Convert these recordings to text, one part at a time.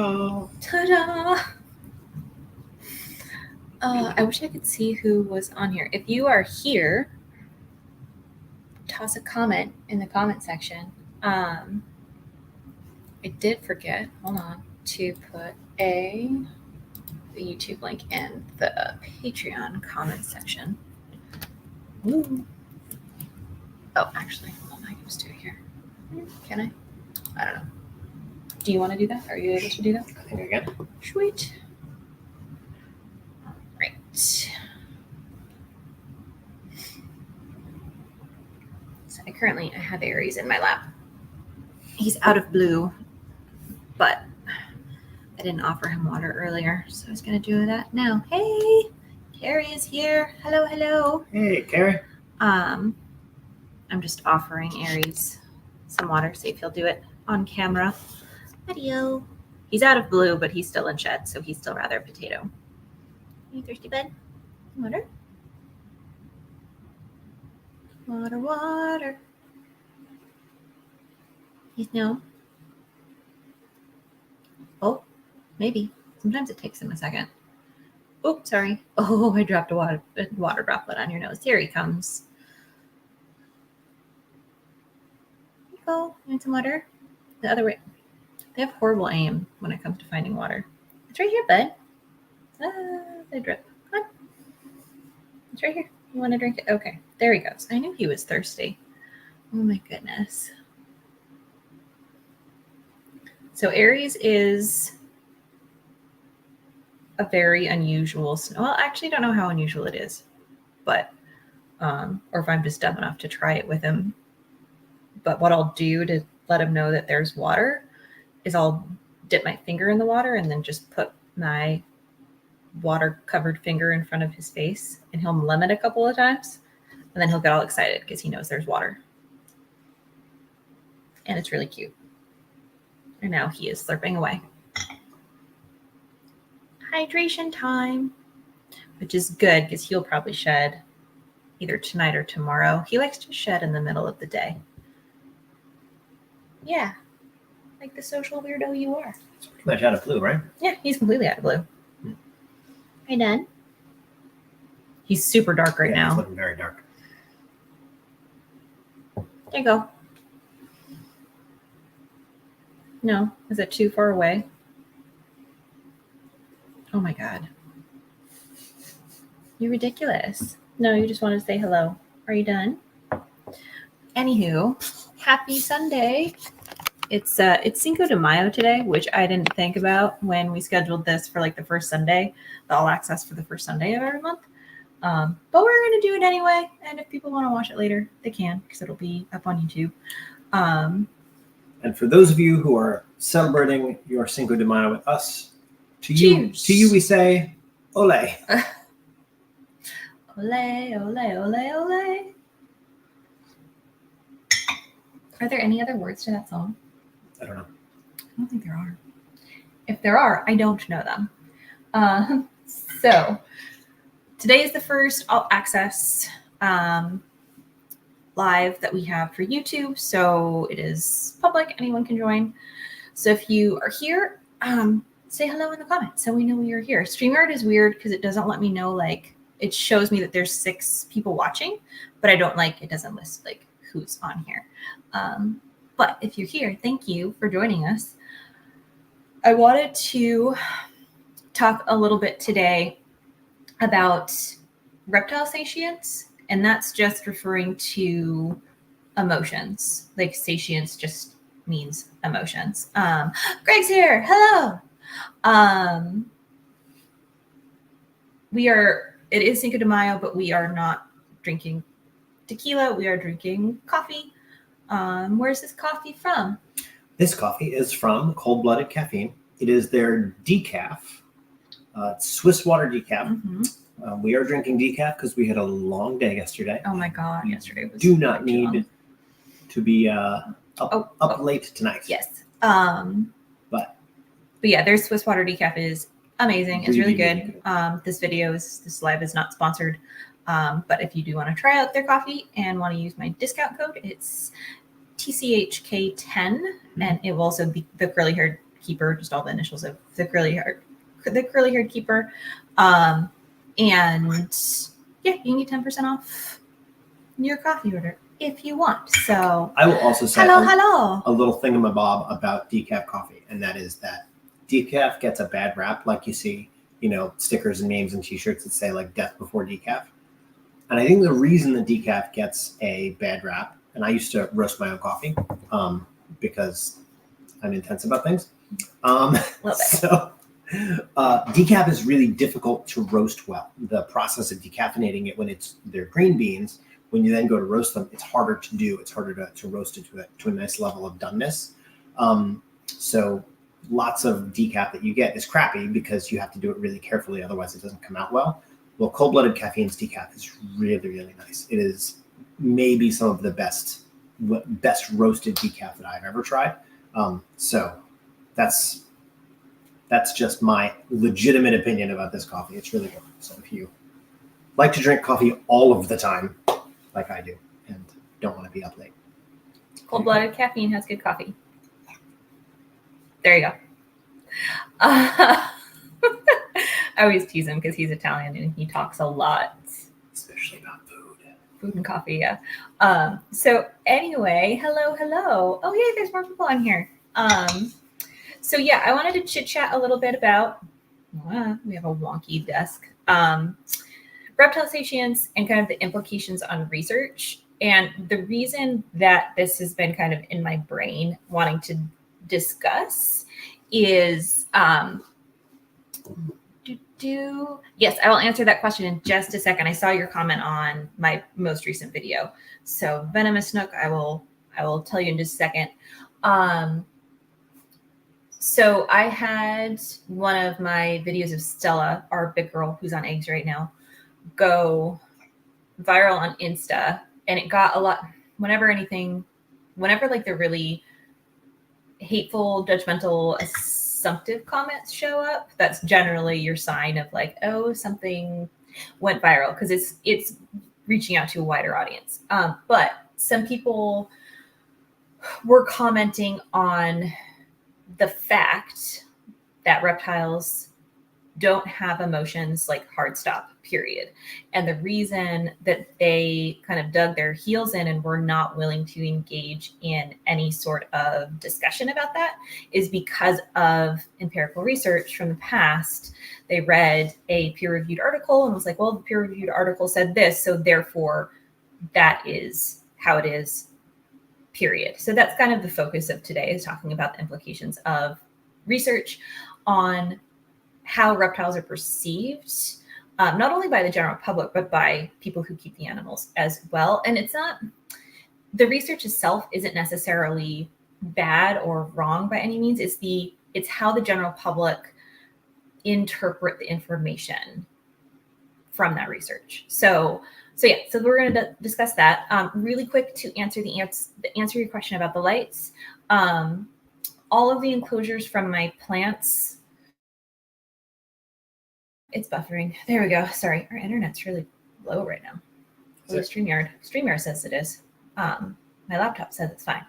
Oh. Ta-da! I wish I could see who was on here. If you are here, toss a comment in the comment section. I did forget, hold on, to put the YouTube link in the Patreon comment section. Ooh. Oh, actually, hold on, I can just do it here. Can I? I don't know. Do you want to do that? Are you able to do that? I think I can. Sweet. Right. So I have Aries in my lap. He's out of blue, but I didn't offer him water earlier, so I was going to do that now. Hey, Carrie is here. Hello, hello. Hey, Carrie. I'm just offering Aries some water, see if he'll do it on camera. Video. He's out of blue, but he's still in shed, so he's still rather potato. You thirsty, bud? Water? Water, water. He's no. Oh, maybe. Sometimes it takes him a second. Oh, sorry. Oh, I dropped a water droplet on your nose. Here he comes. Here you go. Need some water? The other way. They have horrible aim when it comes to finding water. It's right here, bud. They drip. Come on. It's right here. You want to drink it? Okay. There he goes. I knew he was thirsty. Oh my goodness. So Aries is a very unusual well, actually, I don't know how unusual it is, but or if I'm just dumb enough to try it with him. But what I'll do to let him know that there's water is I'll dip my finger in the water and then just put my water covered finger in front of his face, and he'll limit a couple of times, and then he'll get all excited because he knows there's water. And it's really cute. And now he is slurping away. Hydration time, which is good because he'll probably shed either tonight or tomorrow. He likes to shed in the middle of the day. Yeah, like the social weirdo you are. It's pretty much out of blue, right? Yeah, he's completely out of blue. Are you done? He's super dark right now. He's looking very dark. There you go. No, is it too far away? Oh my God. You're ridiculous. No, you just want to say hello. Are you done? Anywho, happy Sunday. It's Cinco de Mayo today, which I didn't think about when we scheduled this for like the first Sunday, the all access for the first Sunday of every month. But we're going to do it anyway. And if people want to watch it later, they can, because it'll be up on YouTube. And for those of you who are celebrating your Cinco de Mayo with us, to you we say, ole. Ole, ole, ole, ole. Are there any other words to that song? I don't know. I don't think there are. If there are, I don't know them. So today is the first all access live that we have for YouTube. So it is public. Anyone can join. So if you are here, say hello in the comments so we know you're here. StreamYard is weird because it doesn't let me know, like, it shows me that there's 6 people watching, but I don't like, it doesn't list like who's on here. But if you're here, thank you for joining us. I wanted to talk a little bit today about reptile sentience, and that's just referring to emotions. Like sentience just means emotions. Greg's here. Hello. It is Cinco de Mayo, but we are not drinking tequila. We are drinking coffee. Where's this coffee from? This coffee is from Cold Blooded Caffeine. It is their decaf. It's Swiss water decaf. Mm-hmm. We are drinking decaf because we had a long day yesterday. Oh my God, yesterday was do not need to be up late tonight. Yes. But yeah, their Swiss water decaf is amazing. It's really good. This live is not sponsored. But if you do want to try out their coffee and want to use my discount code, it's TCHK10, and it will also be the curly haired keeper, just all the initials of the curly-haired keeper. And yeah, you can get 10% off your coffee order if you want. So I will also say hello. a little thingamabob about decaf coffee, and that is that decaf gets a bad rap, like you see, stickers and names and T-shirts that say like "Death Before Decaf." And I think the reason the decaf gets a bad rap, and I used to roast my own coffee because I'm intense about things. So decaf is really difficult to roast well. The process of decaffeinating it when they're green beans, when you then go to roast them, it's harder to do. It's harder to roast it to a nice level of doneness. So lots of decaf that you get is crappy because you have to do it really carefully. Otherwise, it doesn't come out well. Well, cold-blooded caffeine's decaf is really, really nice. It is maybe some of the best roasted decaf that I've ever tried. So that's just my legitimate opinion about this coffee. It's really good. So if you like to drink coffee all of the time, like I do, and don't want to be up late, Cold-blooded caffeine has good coffee. There you go. I always tease him because he's Italian and he talks a lot, especially about food and coffee. Yeah. So anyway, hello. Oh yeah, there's more people on here. So yeah, I wanted to chit chat a little bit about. We have a wonky desk. Reptile sentience and kind of the implications on research. And the reason that this has been kind of in my brain wanting to discuss is yes, I will answer that question in just a second. I saw your comment on my most recent video. So Venomous Nook, I will tell you in just a second. So I had one of my videos of Stella, our big girl who's on eggs right now, go viral on Insta, and it got a lot whenever like the really hateful, judgmental, assumptive comments show up, that's generally your sign of like, oh, something went viral, because it's reaching out to a wider audience. But some people were commenting on the fact that reptiles don't have emotions, like hard stop, period. And the reason that they kind of dug their heels in and were not willing to engage in any sort of discussion about that is because of empirical research from the past. They read a peer-reviewed article and was like, well, the peer-reviewed article said this, so therefore that is how it is, period. So that's kind of the focus of today, is talking about the implications of research on how reptiles are perceived, not only by the general public, but by people who keep the animals as well. And it's not, the research itself isn't necessarily bad or wrong by any means. It's how the general public interpret the information from that research. So we're going to discuss that really quick to answer your question about the lights. All of the enclosures from my plants. It's buffering. There we go. Sorry, our internet's really low right now. StreamYard says it is. My laptop says it's fine.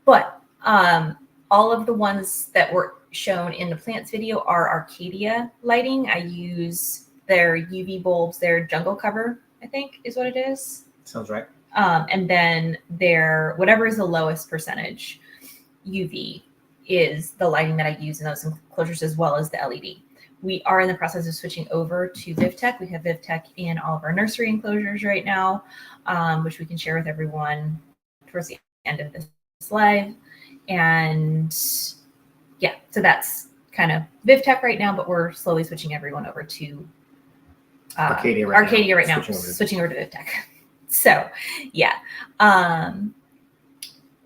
But all of the ones that were shown in the plants video are Arcadia lighting. I use their UV bulbs, their jungle cover, I think is what it is. Sounds right. And then their, whatever is the lowest percentage UV is the lighting that I use in those enclosures, as well as the LED. We are in the process of switching over to VivTech. We have VivTech in all of our nursery enclosures right now, which we can share with everyone towards the end of this live. And yeah, so that's kind of VivTech right now, but we're slowly switching everyone over to Arcadia right now, switching over to VivTech. So yeah.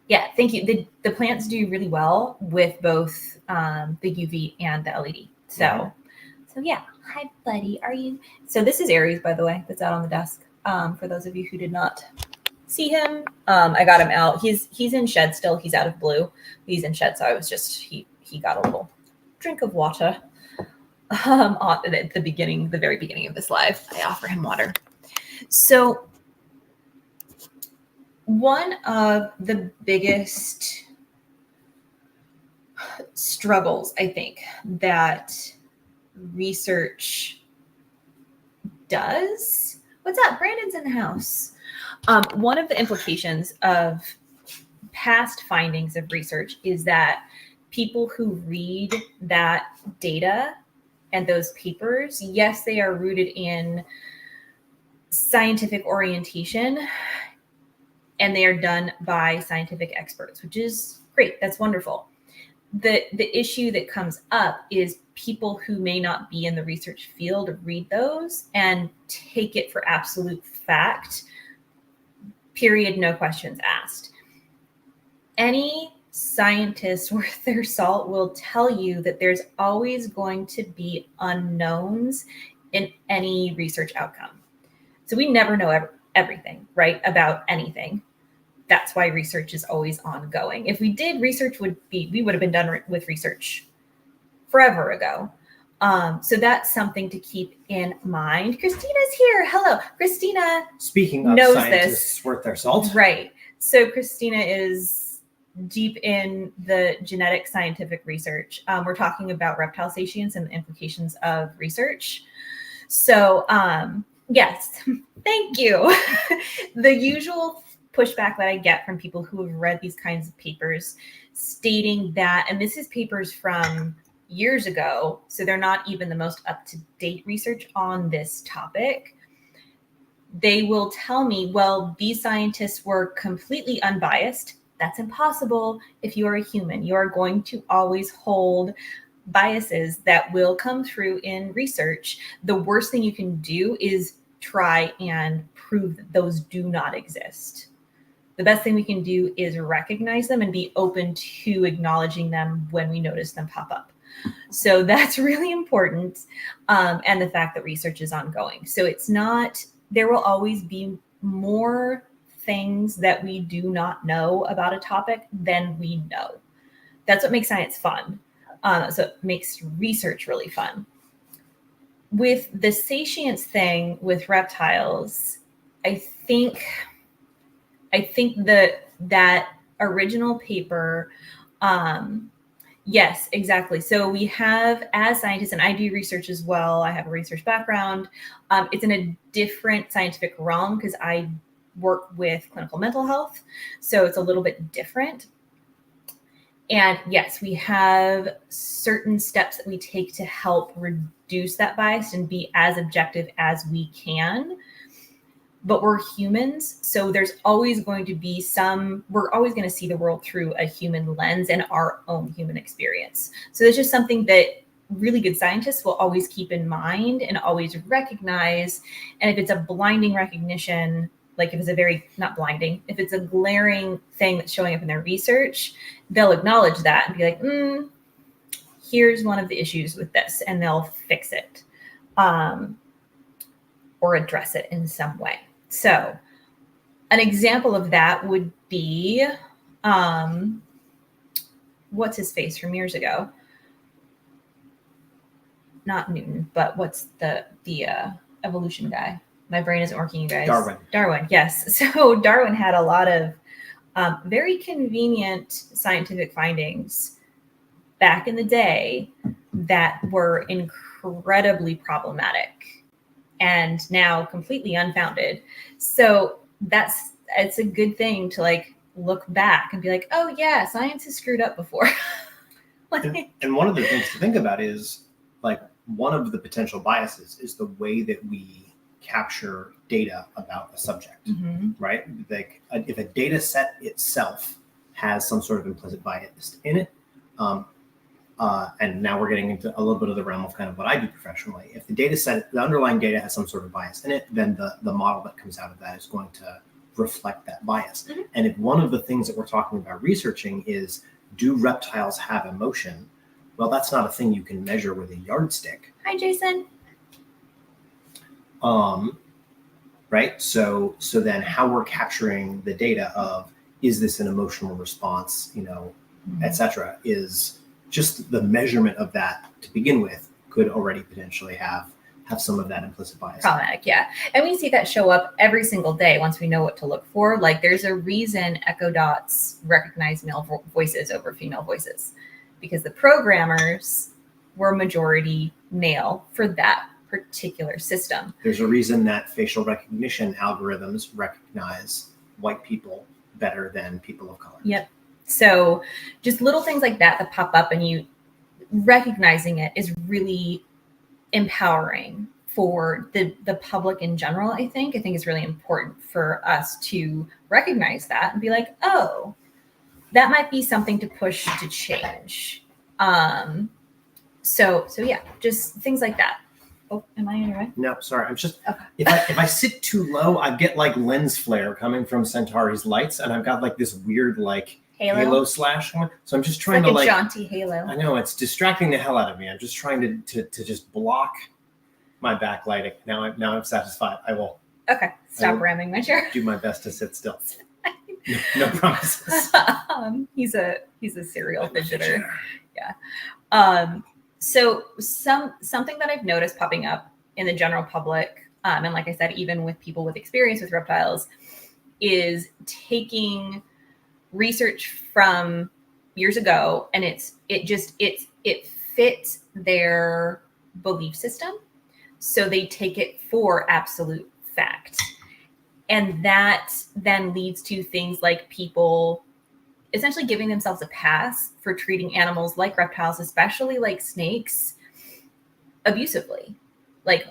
Yeah, thank you. The plants do really well with both the UV and the LED. So yeah. Hi, buddy. Are you? So this is Aries, by the way, that's out on the desk. For those of you who did not see him, I got him out. He's in shed still. He's out of blue. He's in shed, so I was just he got a little drink of water. At the very beginning of this live, I offer him water. So one of the biggest struggles, I think, that research does. What's up? Brandon's in the house. One of the implications of past findings of research is that people who read that data and those papers, yes, they are rooted in scientific orientation and they are done by scientific experts, which is great. That's wonderful. The issue that comes up is people who may not be in the research field read those and take it for absolute fact, period, no questions asked. Any scientist worth their salt will tell you that there's always going to be unknowns in any research outcome. So we never know everything, right, about anything. That's why research is always ongoing. If we did, we would have been done with research forever ago. So that's something to keep in mind. Christina's here. Hello. Christina Speaking of knows scientists this. worth their salt. Right. So Christina is deep in the genetic scientific research. We're talking about reptile sentience and the implications of research. So yes, thank you. The usual pushback that I get from people who have read these kinds of papers stating that, and this is papers from years ago, so they're not even the most up-to-date research on this topic. They will tell me, well, these scientists were completely unbiased. That's impossible. If you are a human, you are going to always hold biases that will come through in research. The worst thing you can do is try and prove that those do not exist. The best thing we can do is recognize them and be open to acknowledging them when we notice them pop up. So that's really important. And the fact that research is ongoing. So it's not, there will always be more things that we do not know about a topic than we know. That's what makes science fun. So it makes research really fun. With the satience thing with reptiles, I think that original paper, yes, exactly. So we have, as scientists, and I do research as well, I have a research background. It's in a different scientific realm because I work with clinical mental health. So it's a little bit different. And yes, we have certain steps that we take to help reduce that bias and be as objective as we can. But we're humans, so there's always going to be we're always going to see the world through a human lens and our own human experience. So it's just something that really good scientists will always keep in mind and always recognize. And if it's a blinding recognition, like if it's not blinding, if it's a glaring thing that's showing up in their research, they'll acknowledge that and be like, here's one of the issues with this, and they'll fix it or address it in some way. So an example of that would be, what's his face from years ago? Not Newton, but what's the evolution guy? My brain isn't working, you guys. Darwin, yes. So Darwin had a lot of very convenient scientific findings back in the day that were incredibly problematic and now completely unfounded. So it's a good thing to like look back and be like, oh yeah, science has screwed up before. And one of the things to think about is like one of the potential biases is the way that we capture data about a subject, right? Like if a data set itself has some sort of implicit bias in it, and now we're getting into a little bit of the realm of kind of what I do professionally. If the underlying data has some sort of bias in it, then the model that comes out of that is going to reflect that bias. And if one of the things that we're talking about researching is, do reptiles have emotion? Well, that's not a thing you can measure with a yardstick. Hi, Jason. Right. So then how we're capturing the data of, is this an emotional response, et cetera, is just the measurement of that to begin with could already potentially have some of that implicit bias. Problematic, yeah. And we see that show up every single day once we know what to look for. Like there's a reason Echo Dots recognize male voices over female voices. because the programmers were majority male for that particular system. There's a reason that facial recognition algorithms recognize white people better than people of color. Yep. So just little things like that pop up, and you recognizing it is really empowering for the public in general. I think it's really important for us to recognize that and be like, oh, that might be something to push to change. So yeah, just things like that. Oh, am I in your way? No, sorry. I'm just, okay. If I sit too low, I get like lens flare coming from Centauri's lights, and I've got like this weird like halo slash one. So I'm just trying to like jaunty halo. I know it's distracting the hell out of me. I'm just trying to just block my backlighting. Now I'm satisfied. I will. Okay, stop ramming my chair. Do my best to sit still. No promises. He's a serial fidgeter. Yeah. So something that I've noticed popping up in the general public, and like I said, even with people with experience with reptiles, is taking research from years ago, and it fits their belief system, so they take it for absolute fact, and that then leads to things like people essentially giving themselves a pass for treating animals like reptiles, especially like snakes, abusively. Like,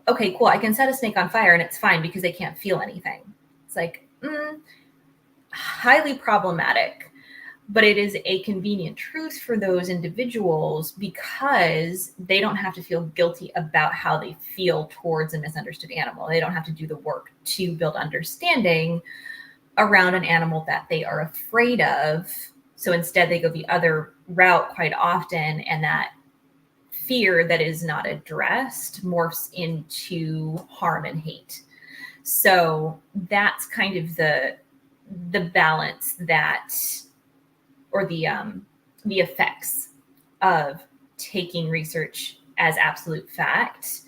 okay, cool, I can set a snake on fire and it's fine because they can't feel anything. It's like, highly problematic, but it is a convenient truth for those individuals because they don't have to feel guilty about how they feel towards a misunderstood animal. They don't have to do the work to build understanding around an animal that they are afraid of. So instead they go the other route quite often, and that fear that is not addressed morphs into harm and hate. So that's kind of the balance that, or the effects of taking research as absolute fact.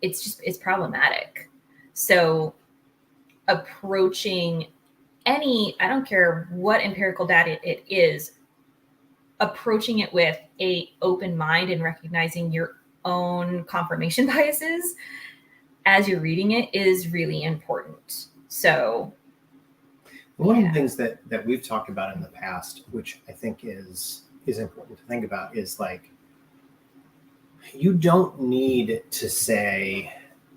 It's problematic. So approaching I don't care what empirical data it is, approaching it with a open mind and recognizing your own confirmation biases as you're reading it is really important. So one of the things that we've talked about in the past, which I think is important to think about, is like, you don't need to say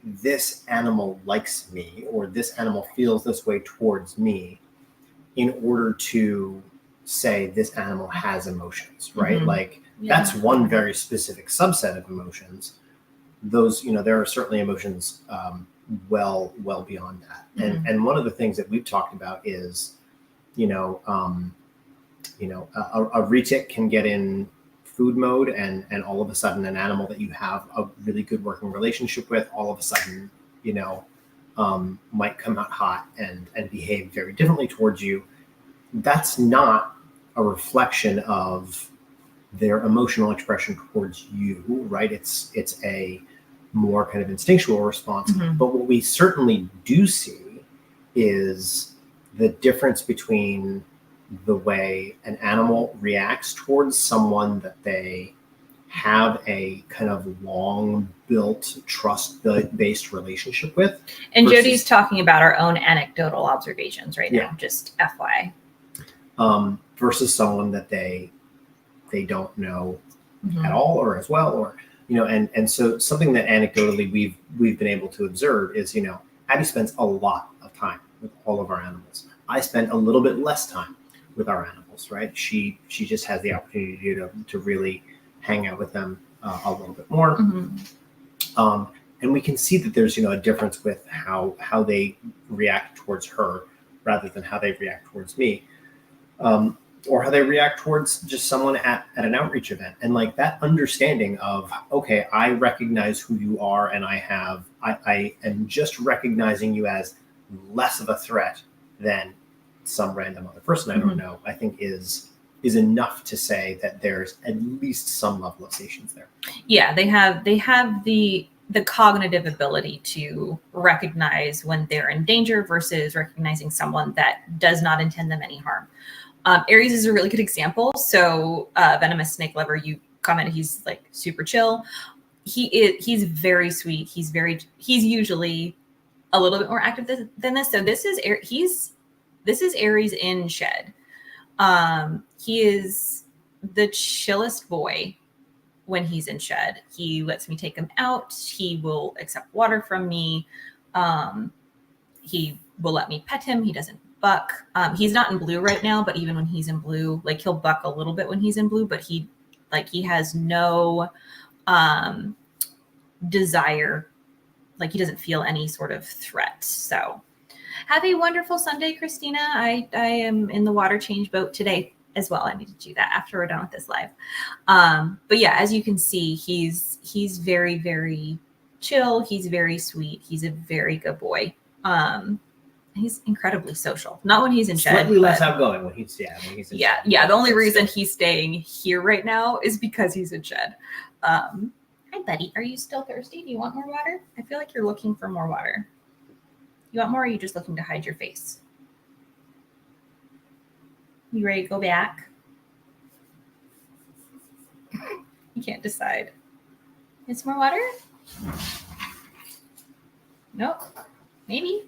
this animal likes me or this animal feels this way towards me in order to say this animal has emotions, right? Mm-hmm. Like that's one very specific subset of emotions. Those, there are certainly emotions well beyond that. Mm-hmm. And one of the things that we've talked about is, a retic can get in food mode, and all of a sudden an animal that you have a really good working relationship with, all of a sudden, might come out hot and behave very differently towards you. That's not a reflection of their emotional expression towards you, right? It's a more kind of instinctual response. Mm-hmm. But what we certainly do see is the difference between the way an animal reacts towards someone that they have a kind of long built trust-based relationship with. And Jody's talking about our own anecdotal observations right now, just FYI. Versus someone that they don't know at all or as well, or and so something that anecdotally we've been able to observe is Abby spends a lot of time with all of our animals. I spend a little bit less time with our animals, right? She just has the opportunity to really hang out with them a little bit more. Mm-hmm. And we can see that there's a difference with how they react towards her rather than how they react towards me. Or how they react towards just someone at an outreach event. And like that understanding of, okay, I recognize who you are, and I am just recognizing you as less of a threat than some random other person I don't know, I think is enough to say that there's at least some level of satience there. Yeah, they have the cognitive ability to recognize when they're in danger versus recognizing someone that does not intend them any harm. Aries is a really good example. So venomous snake lover, you commented he's like super chill. He's very sweet. He's usually a little bit more active than this. So this is Aries in shed. He is the chillest boy when he's in shed. He lets me take him out. He will accept water from me. He will let me pet him. He doesn't buck. He's not in blue right now, but even when he's in blue, like he'll buck a little bit when he's in blue, but he has no desire. Like he doesn't feel any sort of threat. So have a wonderful Sunday, Christina. I am in the water change boat today as well. I need to do that after we're done with this live. But yeah, as you can see, he's very, very chill. He's very sweet. He's a very good boy. He's incredibly social. Not when he's in shed. Slightly less outgoing when he's in shed. Yeah. The only reason he's staying here right now is because he's in shed. Hi, buddy. Are you still thirsty? Do you want more water? I feel like you're looking for more water. You want more, or are you just looking to hide your face? You ready to go back? You can't decide. Need some more water? Nope. Maybe.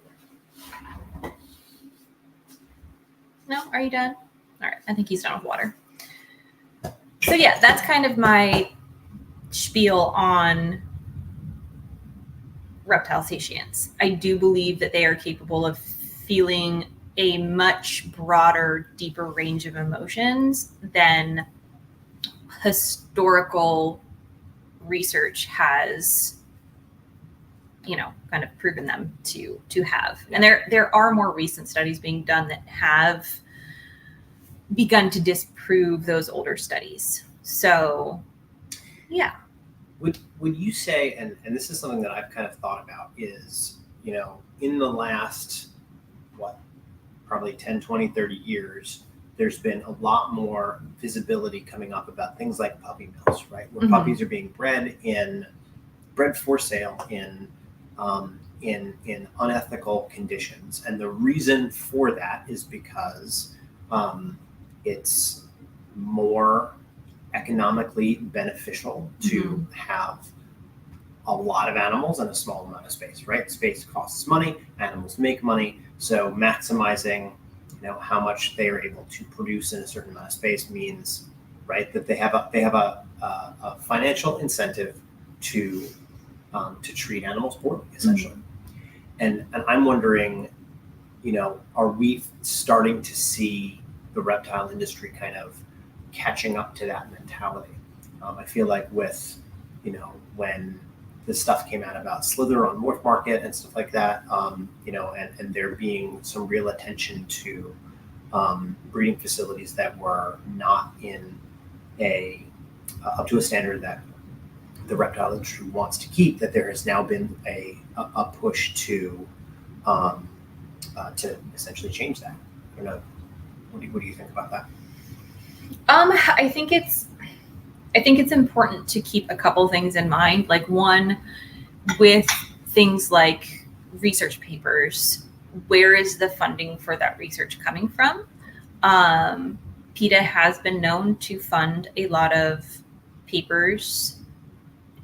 No? Are you done? All right. I think he's done with water. So yeah, that's kind of my spiel on reptile sentience. I do believe that they are capable of feeling a much broader, deeper range of emotions than historical research has, kind of proven them to have. And there are more recent studies being done that have begun to disprove those older studies. So, yeah. Would you say, and this is something that I've kind of thought about, is, in the last, probably 10, 20, 30 years, there's been a lot more visibility coming up about things like puppy mills, right? Where puppies are being bred for sale in unethical conditions. And the reason for that is because it's more economically beneficial to have a lot of animals in a small amount of space, right? Space costs money, animals make money. So maximizing, how much they are able to produce in a certain amount of space means, right, that they have a financial incentive to treat animals poorly, essentially. And I'm wondering, are we starting to see the reptile industry kind of catching up to that mentality? I feel like with, when this stuff came out about Slither on Morph Market and stuff like that, and there being some real attention to breeding facilities that were not in up to a standard that the reptile industry wants to keep, that there has now been a push to essentially change that. I don't know. What do you think about that? I think it's important to keep a couple things in mind. Like, one, with things like research papers, where is the funding for that research coming from? PETA has been known to fund a lot of papers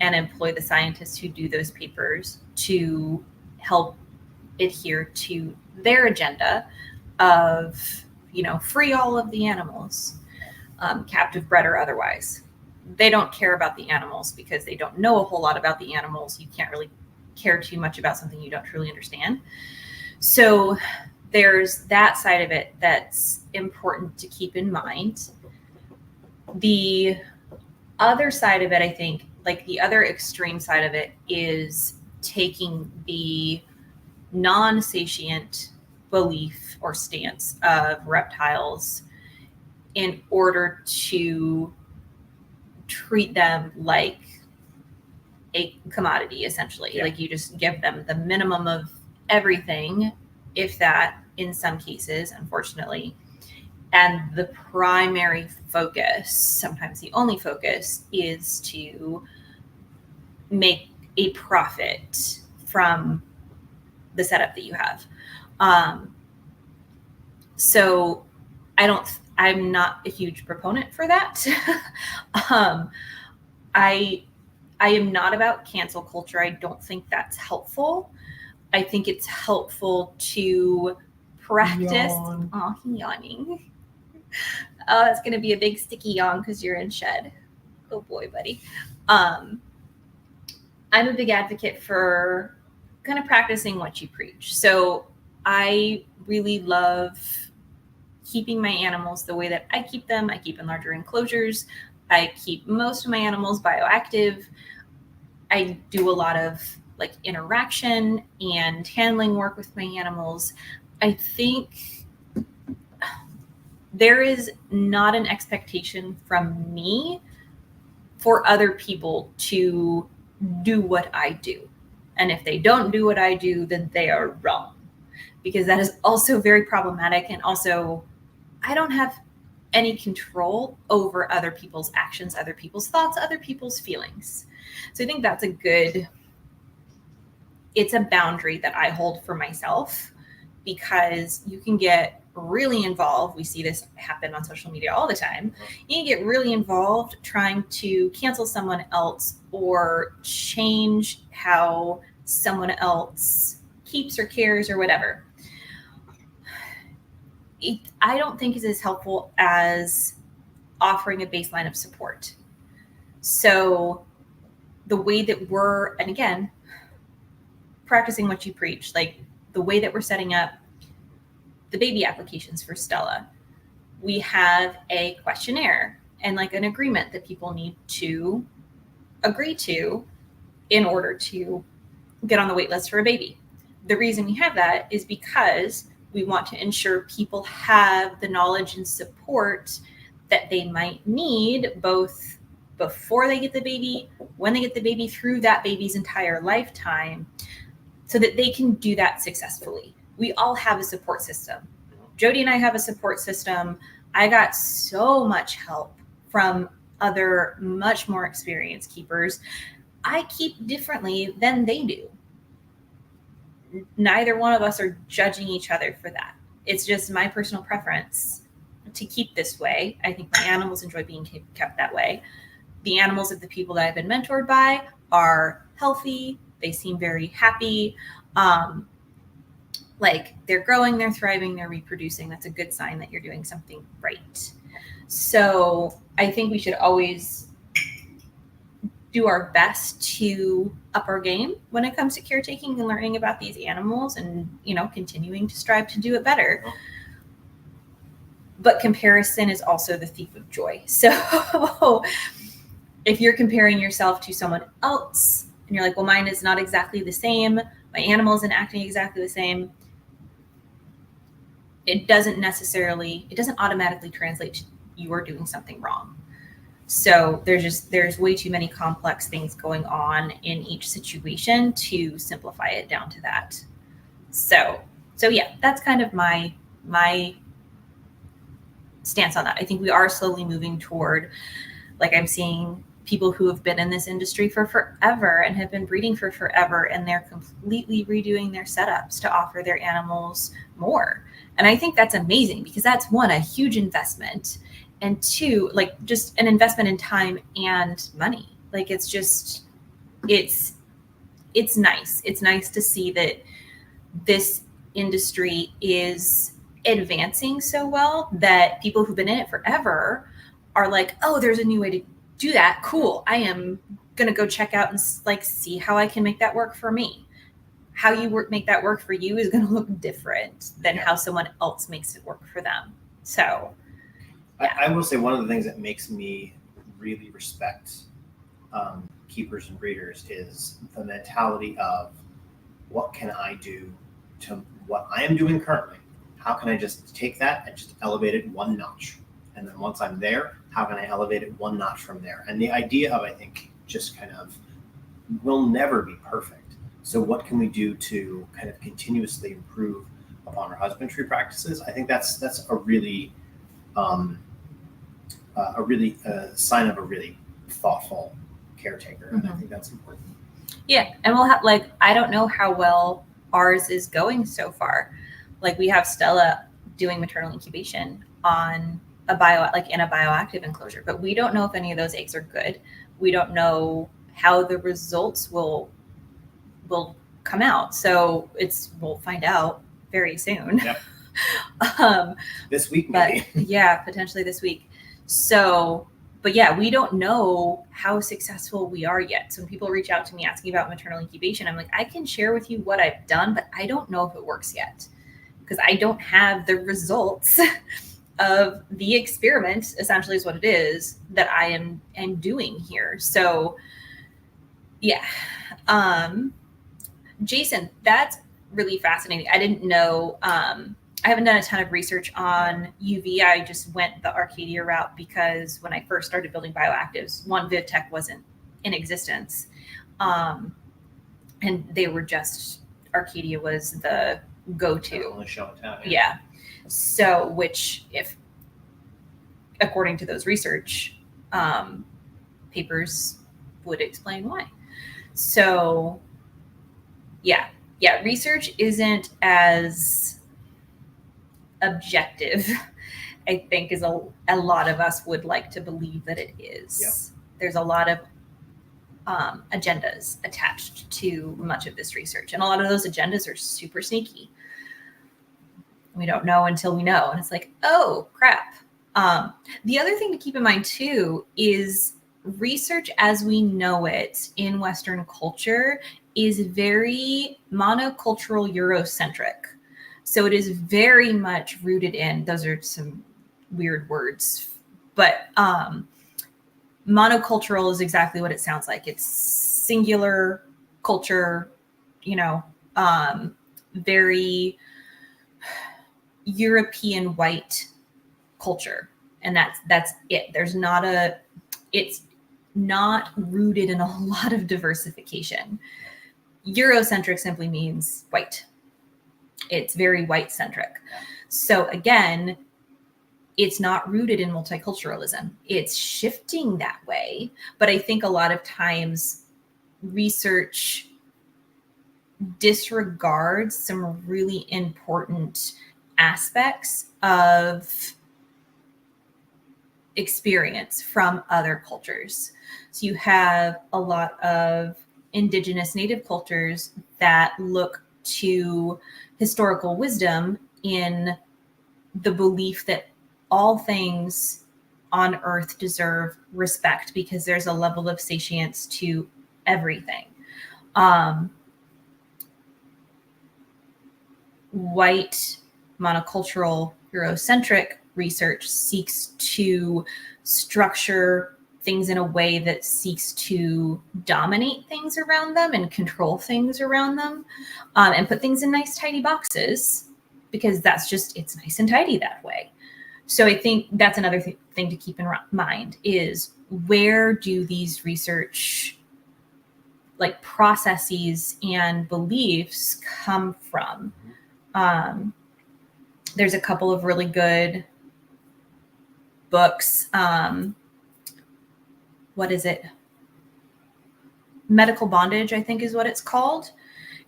and employ the scientists who do those papers to help adhere to their agenda of, free all of the animals, captive bred or otherwise. They don't care about the animals because they don't know a whole lot about the animals. You can't really care too much about something you don't truly understand. So there's that side of it that's important to keep in mind. The other side of it, I think, like the other extreme side of it, is taking the non-sentient belief or stance of reptiles in order to treat them like a commodity, essentially. Like, you just give them the minimum of everything, if that, in some cases, unfortunately. And the primary focus, sometimes the only focus, is to make a profit from the setup that you have. So I I'm not a huge proponent for that. I am not about cancel culture. I don't think that's helpful. I think it's helpful to practice. Yawn. Oh, yawning. Oh, that's going to be a big sticky yawn because you're in shed. Oh boy, buddy. I'm a big advocate for kind of practicing what you preach. So I really love keeping my animals the way that I keep them. I keep in larger enclosures. I keep most of my animals bioactive. I do a lot of like interaction and handling work with my animals. I think there is not an expectation from me for other people to do what I do. And if they don't do what I do, then they are wrong. Because that is also very problematic. And also, I don't have any control over other people's actions, other people's thoughts, other people's feelings. So I think that's it's a boundary that I hold for myself, because you can get really involved. We see this happen on social media all the time. You can get really involved trying to cancel someone else or change how someone else keeps or cares or whatever. I don't think is as helpful as offering a baseline of support. So the way that we're, and again, practicing what you preach, like the way that we're setting up the baby applications for Stella, we have a questionnaire and like an agreement that people need to agree to in order to get on the wait list for a baby. The reason we have that is because we want to ensure people have the knowledge and support that they might need, both before they get the baby, when they get the baby, through that baby's entire lifetime, so that they can do that successfully. We all have a support system. Jody and I have a support system. I got so much help from other much more experienced keepers. I keep differently than they do. Neither one of us are judging each other for that. It's just my personal preference to keep this way. I think my animals enjoy being kept that way. The animals of the people that I've been mentored by are healthy. They seem very happy. Like they're growing, they're thriving, they're reproducing. That's a good sign that you're doing something right. So I think we should always do our best to up our game when it comes to caretaking and learning about these animals, and, you know, continuing to strive to do it better. But comparison is also the thief of joy. So if you're comparing yourself to someone else and you're like, well, mine is not exactly the same, my animal isn't acting exactly the same, it doesn't automatically translate to you are doing something wrong. So there's way too many complex things going on in each situation to simplify it down to that. So yeah, that's kind of my stance on that. I think we are slowly moving toward, like, I'm seeing people who have been in this industry for forever and have been breeding for forever, and they're completely redoing their setups to offer their animals more. And I think that's amazing, because that's, one, a huge investment, and two, like, just an investment in time and money. Like, it's just, it's nice. It's nice to see that this industry is advancing so well that people who've been in it forever are like, oh, there's a new way to do that. Cool. I am going to go check out and like see how I can make that work for me. How you make that work for you is going to look different than how someone else makes it work for them. So yeah. I will say one of the things that makes me really respect keepers and breeders is the mentality of, what can I do to what I am doing currently? How can I just take that and just elevate it one notch? And then once I'm there, how can I elevate it one notch from there? And the idea of, I think, just kind of, we'll never be perfect. So what can we do to kind of continuously improve upon our husbandry practices? I think that's a really sign of a really thoughtful caretaker. And I think that's important. Yeah. And we'll have, like, I don't know how well ours is going so far. Like, we have Stella doing maternal incubation on in a bioactive enclosure, but we don't know if any of those eggs are good. We don't know how the results will come out. So we'll find out very soon. Yep. This week, maybe. But yeah, potentially this week. So, but yeah, we don't know how successful we are yet. So when people reach out to me asking about maternal incubation, I'm like, I can share with you what I've done, but I don't know if it works yet because I don't have the results of the experiment, essentially is what it is, that I am doing here. So yeah. Jason, that's really fascinating. I didn't know, I haven't done a ton of research on UV. I just went the Arcadia route because when I first started building bioactives, VivTech wasn't in existence. And they were just, Arcadia was the go-to. Only show in town. Yeah. So, which if, according to those research papers, would explain why. So, yeah, research isn't as objective, I think, as a lot of us would like to believe that it is. Yep. There's a lot of agendas attached to much of this research, and a lot of those agendas are super sneaky. We don't know until we know, and it's like, oh crap. The other thing to keep in mind too is research as we know it in Western culture is very monocultural Eurocentric. So it is very much rooted in, those are some weird words, but monocultural is exactly what it sounds like. It's singular culture, very European white culture. And that's it. It's not rooted in a lot of diversification. Eurocentric simply means white. It's very white centric. So again, it's not rooted in multiculturalism. It's shifting that way. But I think a lot of times research disregards some really important aspects of experience from other cultures. So you have a lot of indigenous native cultures that look to historical wisdom in the belief that all things on earth deserve respect because there's a level of satience to everything. White, monocultural, Eurocentric research seeks to structure things in a way that seeks to dominate things around them and control things around them, and put things in nice, tidy boxes because it's nice and tidy that way. So I think that's another thing to keep in mind is where do these research processes and beliefs come from? There's a couple of really good books. What is it? Medical Bondage, I think is what it's called.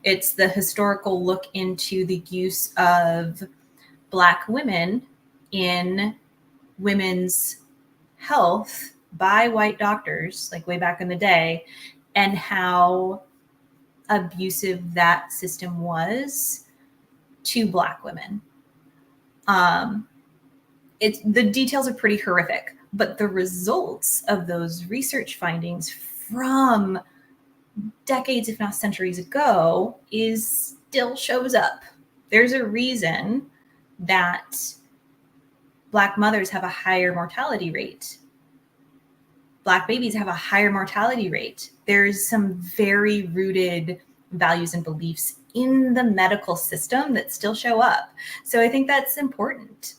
It's the historical look into the use of Black women in women's health by white doctors, way back in the day, and how abusive that system was to Black women. The details are pretty horrific, but the results of those research findings from decades, if not centuries ago, still shows up. There's a reason that Black mothers have a higher mortality rate. Black babies have a higher mortality rate. There's some very rooted values and beliefs in the medical system that still show up. So I think that's important.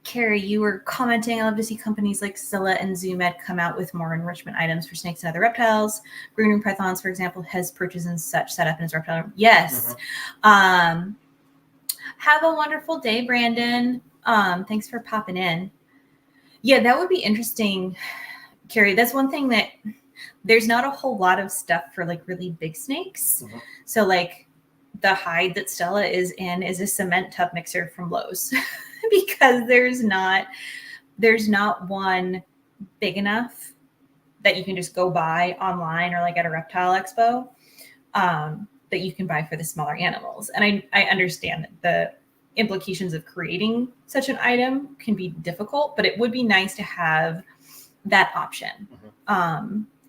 Carrie, you were commenting, I love to see companies like Scylla and ZooMed come out with more enrichment items for snakes and other reptiles. Green Room Pythons, for example, has perches and such set up in his reptile room. Yes. Mm-hmm. Have a wonderful day, Brandon. Thanks for popping in. Yeah, that would be interesting, Carrie. That's one thing that there's not a whole lot of stuff for really big snakes. Mm-hmm. So the hide that Stella is in is a cement tub mixer from Lowe's. because there's not one big enough that you can just go buy online or like at a reptile expo that you can buy for the smaller animals. And I understand that the implications of creating such an item can be difficult, but it would be nice to have that option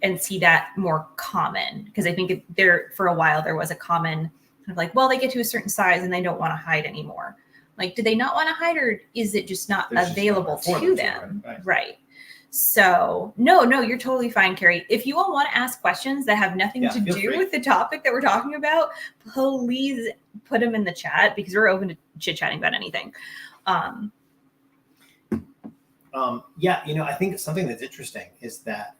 and see that more common. Because I think for a while there was a common kind of like, well, they get to a certain size and they don't want to hide anymore. Like, do they not want to hide, or is it just not available to them? Right. So no, you're totally fine, Carrie. If you all want to ask questions that have nothing to do with the topic that we're talking about, please put them in the chat, because we're open to chit-chatting about anything. I think something that's interesting is that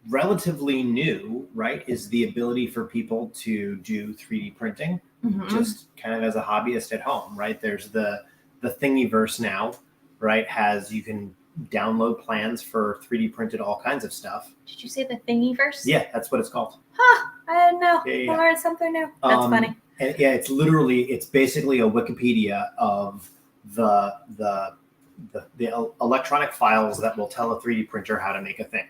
relatively new, right, is the ability for people to do 3D printing just kind of as a hobbyist at home, right? There's the Thingiverse now, right? You can download plans for 3D printed all kinds of stuff. Did you say the Thingiverse? Yeah, that's what it's called. Huh, I didn't know. Yeah. I learned something new. That's funny. And yeah, it's basically a Wikipedia of the electronic files that will tell a 3D printer how to make a thing.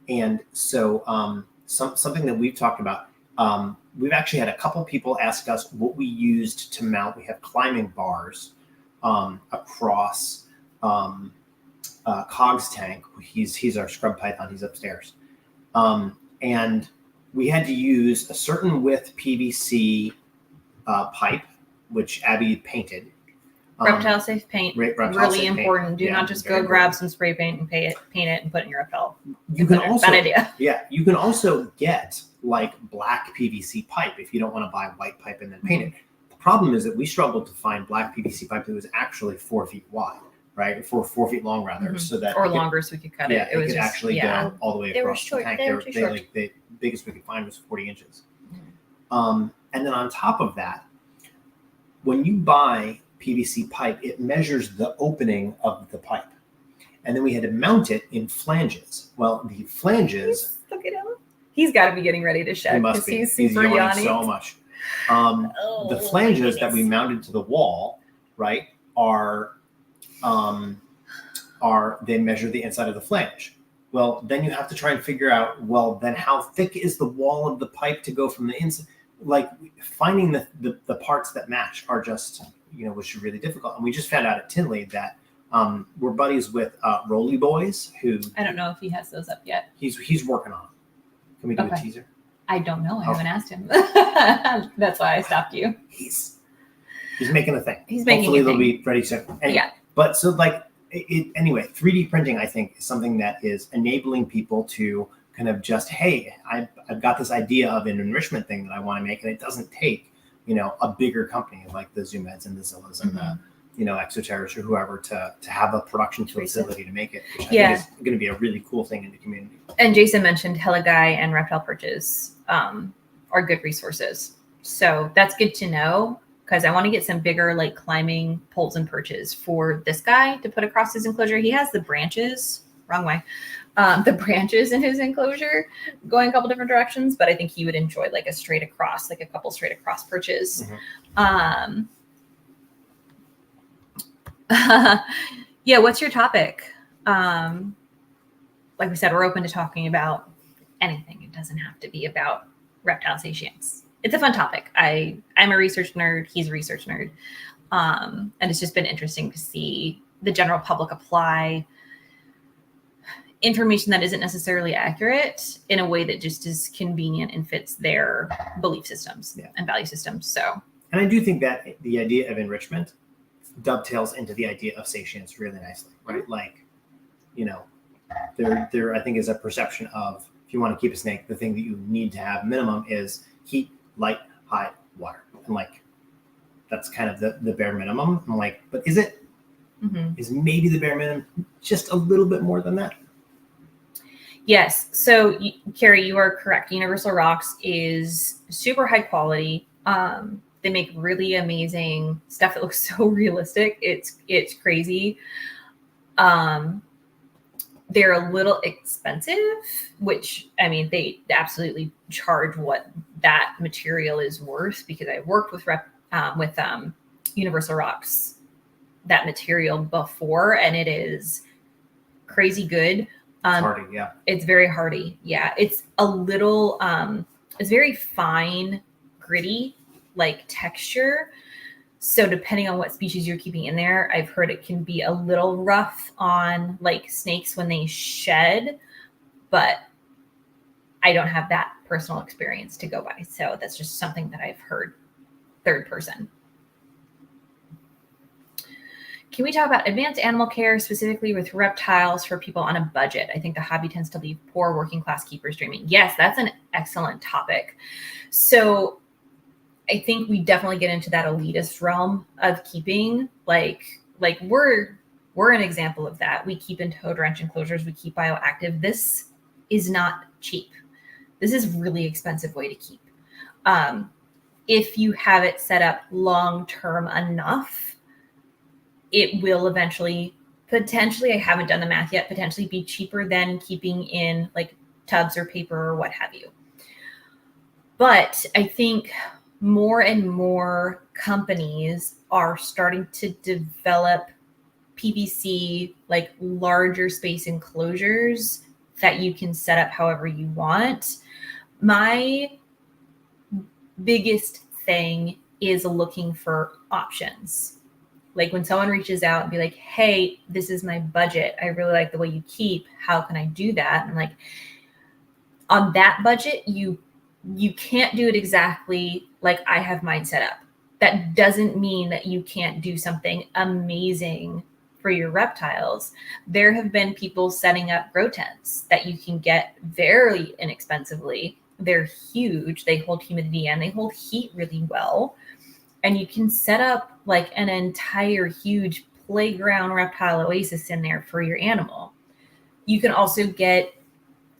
And so something that we've talked about, we've actually had a couple people ask us what we used to mount. We have climbing bars across Cog's tank. He's our scrub python. He's upstairs. And we had to use a certain width PVC pipe, which Abby painted. Reptile safe paint, really important. Do not just go grab some spray paint and paint it and put it in your reptile. You can also, bad idea. Yeah, you can also get like black PVC pipe if you don't want to buy white pipe and then paint it. The problem is that we struggled to find black PVC pipe that was actually 4 feet wide, right? 4 feet long rather, so that longer, so we could cut it. It could actually go all the way across the tank. The biggest we could find was 40 inches. And then on top of that, when you buy PVC pipe, it measures the opening of the pipe. And then we had to mount it in flanges. Well, the flanges... Look at him. He's got to be getting ready to shed because he's super yawning so much. The flanges that we mounted to the wall, right, they measure the inside of the flange. Well, then you have to try and figure out, well, then how thick is the wall of the pipe to go from the inside? Like, finding the parts that match are just... which is really difficult. And we just found out at Tinley that we're buddies with Rolly Boys, who... I don't know if he has those up yet. He's working on them. Can we do a teaser? I don't know. I haven't asked him. That's why I stopped you. He's making a thing. Hopefully they'll be ready soon. Anyway, yeah. But so anyway, 3D printing, I think, is something that is enabling people to kind of just, hey, I've got this idea of an enrichment thing that I want to make, and it doesn't take a bigger company like the Zoomeds and the Zillas and the Exoterras or whoever to have a production facility to make it, which I think is going to be a really cool thing in the community. And Jason mentioned Heligai and Reptile Perches are good resources. So that's good to know, because I want to get some bigger like climbing poles and perches for this guy to put across his enclosure. He has the branches, wrong way. The branches in his enclosure going a couple different directions, but I think he would enjoy like a couple straight across perches. Yeah, what's your topic? Like we said, we're open to talking about anything. It doesn't have to be about reptile satience. It's a fun topic. I'm a research nerd. He's a research nerd. And it's just been interesting to see the general public apply information that isn't necessarily accurate in a way that just is convenient and fits their belief systems and value systems. So, and I do think that the idea of enrichment dovetails into the idea of satience really nicely, right? Like, there I think is a perception of, if you want to keep a snake, the thing that you need to have minimum is heat, light, high, water. And like, that's kind of the bare minimum. I'm like, but is it? Is maybe the bare minimum just a little bit more than that? Yes. So, Carrie, you are correct. Universal Rocks is super high quality. They make really amazing stuff that looks so realistic. It's crazy. They're a little expensive, which, I mean, they absolutely charge what that material is worth, because I worked with Universal Rocks that material before, and it is crazy good. Hardy, yeah. It's very hardy. Yeah. It's a little, it's very fine, gritty, like texture. So depending on what species you're keeping in there, I've heard it can be a little rough on like snakes when they shed, but I don't have that personal experience to go by. So that's just something that I've heard third person. Can we talk about advanced animal care, specifically with reptiles for people on a budget? I think the hobby tends to leave poor working class keepers dreaming. Yes, that's an excellent topic. So I think we definitely get into that elitist realm of keeping. Like we're an example of that. We keep in toad wrench enclosures. We keep bioactive. This is not cheap. This is really expensive way to keep. If you have it set up long-term enough, it will eventually, potentially, I haven't done the math yet, potentially be cheaper than keeping in like tubs or paper or what have you. But I think more and more companies are starting to develop PVC, like larger space enclosures that you can set up however you want. My biggest thing is looking for options. Like when someone reaches out and be like, hey, this is my budget. I really like the way you keep. How can I do that? And I'm like, on that budget, you can't do it exactly like I have mine set up. That doesn't mean that you can't do something amazing for your reptiles. There have been people setting up grow tents that you can get very inexpensively. They're huge. They hold humidity and they hold heat really well. And you can set up like an entire huge playground reptile oasis in there for your animal. You can also get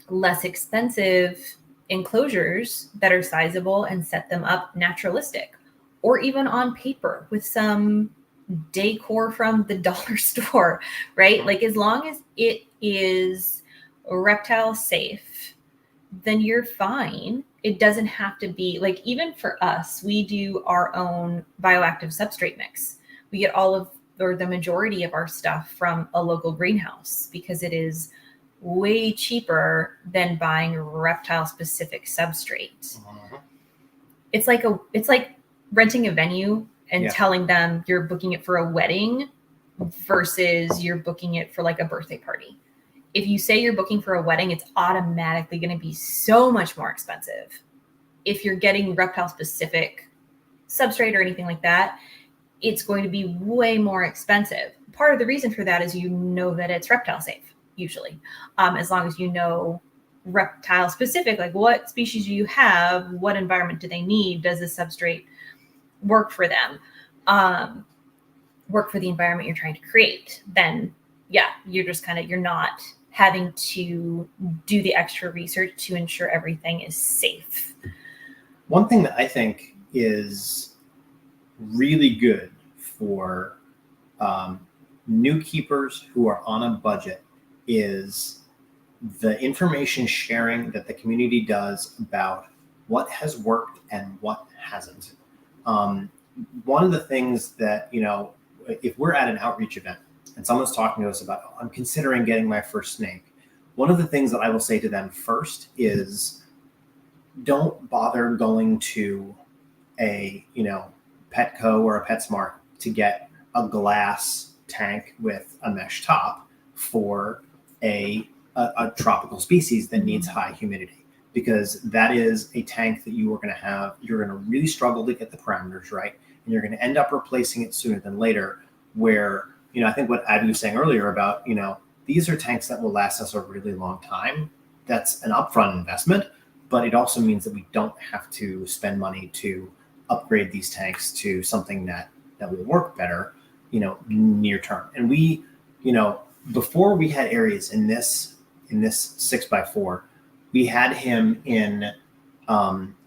less expensive enclosures that are sizable and set them up naturalistic, or even on paper with some decor from the dollar store, right? Like as long as it is reptile safe, then you're fine. It doesn't have to be like, even for us, we do our own bioactive substrate mix. We get all of, or the majority of our stuff from a local greenhouse because it is way cheaper than buying reptile specific substrate. It's like renting a venue and telling them you're booking it for a wedding versus you're booking it for like a birthday party. If you say you're booking for a wedding, it's automatically going to be so much more expensive. If you're getting reptile specific substrate or anything like that, it's going to be way more expensive. Part of the reason for that is you know that it's reptile safe, usually. As long as you know reptile specific, like what species do you have, what environment do they need, does the substrate work for them, work for the environment you're trying to create, then yeah, you're just you're not having to do the extra research to ensure everything is safe. One thing that I think is really good for new keepers who are on a budget is the information sharing that the community does about what has worked and what hasn't. One of the things that, if we're at an outreach event and someone's talking to us about, I'm considering getting my first snake, one of the things that I will say to them first is don't bother going to a, Petco or a PetSmart to get a glass tank with a mesh top for a tropical species that needs high humidity, because that is a tank that you're going to really struggle to get the parameters right. And you're going to end up replacing it sooner than later, where, I think what Abby was saying earlier about, these are tanks that will last us a really long time. That's an upfront investment, but it also means that we don't have to spend money to upgrade these tanks to something that will work better, near term. And we, before we had Aries in this 6x4, we had him in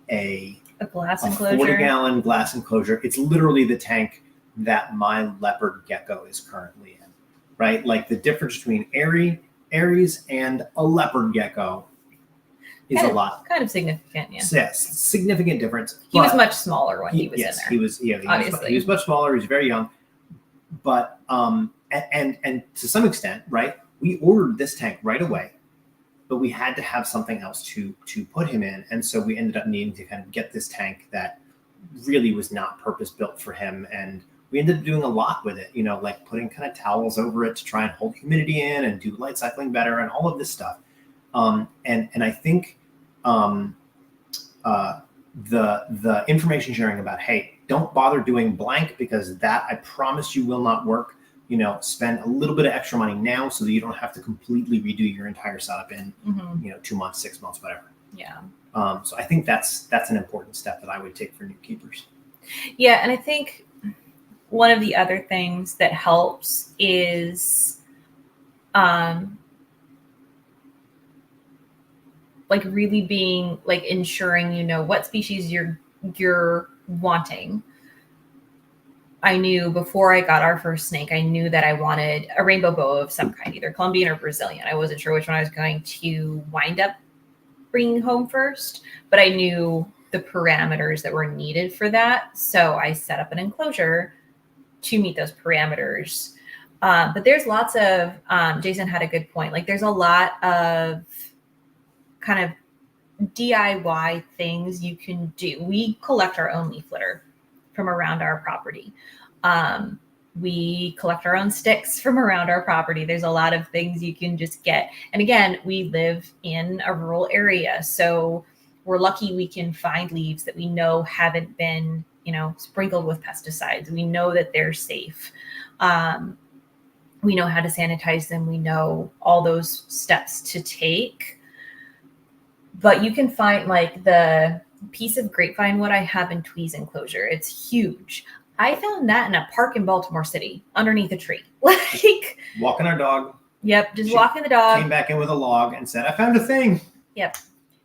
a glass enclosure, 40-gallon glass enclosure. It's literally the tank that my leopard gecko is currently in, right? Like the difference between Aries and a leopard gecko is a lot. Kind of significant, yeah. Yes, significant difference. He was much smaller when he was yes, in there. he was. Yeah, obviously. he was much smaller. He was very young, but and to some extent, right? We ordered this tank right away, but we had to have something else to put him in, and so we ended up needing to kind of get this tank that really was not purpose built for him, and we ended up doing a lot with it. Like putting kind of towels over it to try and hold humidity in and do light cycling better, and all of this stuff. And I think the information sharing about, hey, don't bother doing blank because that I promise you will not work. Spend a little bit of extra money now so that you don't have to completely redo your entire setup in 2 months, 6 months, whatever. Yeah. So I think that's an important step that I would take for new keepers. Yeah, and I think one of the other things that helps is like really being like ensuring what species you're wanting. I knew before I got our first snake, I knew that I wanted a rainbow boa of some kind, either Colombian or Brazilian. I wasn't sure which one I was going to wind up bringing home first, but I knew the parameters that were needed for that. So I set up an enclosure to meet those parameters. But there's lots of, Jason had a good point. Like there's a lot of kind of DIY things you can do. We collect our own leaf litter from around our property. We collect our own sticks from around our property. There's a lot of things you can just get. And again, we live in a rural area, so we're lucky we can find leaves that we know haven't been, sprinkled with pesticides. We know that they're safe. We know how to sanitize them. We know all those steps to take. But you can find like the piece of grapevine wood I have in Twee's enclosure. It's huge. I found that in a park in Baltimore City underneath a tree. Like walking our dog. Yep, just walking the dog. Came back in with a log and said, "I found a thing." Yep.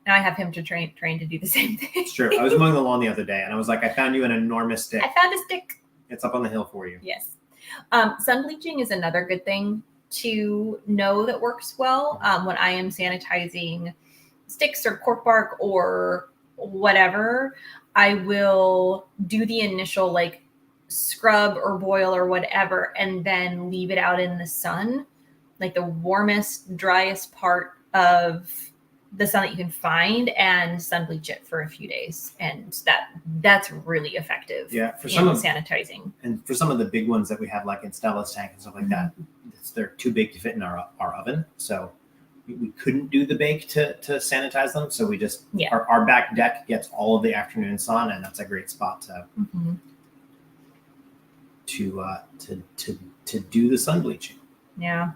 Now I have him to train to do the same thing. It's true. I was mowing the lawn the other day and I was like, "I found you an enormous stick." I found a stick. It's up on the hill for you. Yes. Sun bleaching is another good thing to know that works well. When I am sanitizing sticks or cork bark or whatever, I will do the initial like scrub or boil or whatever, and then leave it out in the sun, like the warmest, driest part of the sun that you can find, and sun bleach it for a few days. And that's really effective. Yeah, for some of sanitizing. And for some of the big ones that we have, like in Stella's tank and stuff like that, they're too big to fit in our oven. So we couldn't do the bake to sanitize them. So we just, our back deck gets all of the afternoon sun, and that's a great spot to do the sun bleaching. Yeah.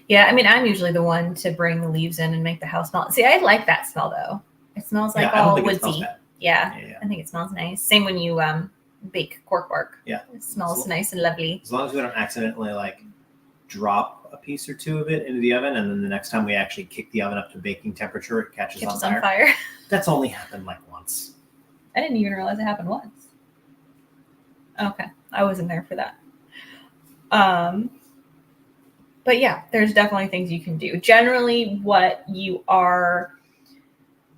Yeah. I mean, I'm usually the one to bring the leaves in and make the house smell. See, I like that smell though. It smells like all woodsy. Yeah. I think it smells nice. Same when you bake cork bark. Yeah. It smells nice and lovely. As long as we don't accidentally like drop a piece or two of it into the oven, and then the next time we actually kick the oven up to baking temperature, it catches on fire. That's only happened like once. I didn't even realize it happened once. Okay. I wasn't there for that. But yeah, there's definitely things you can do. Generally, what you are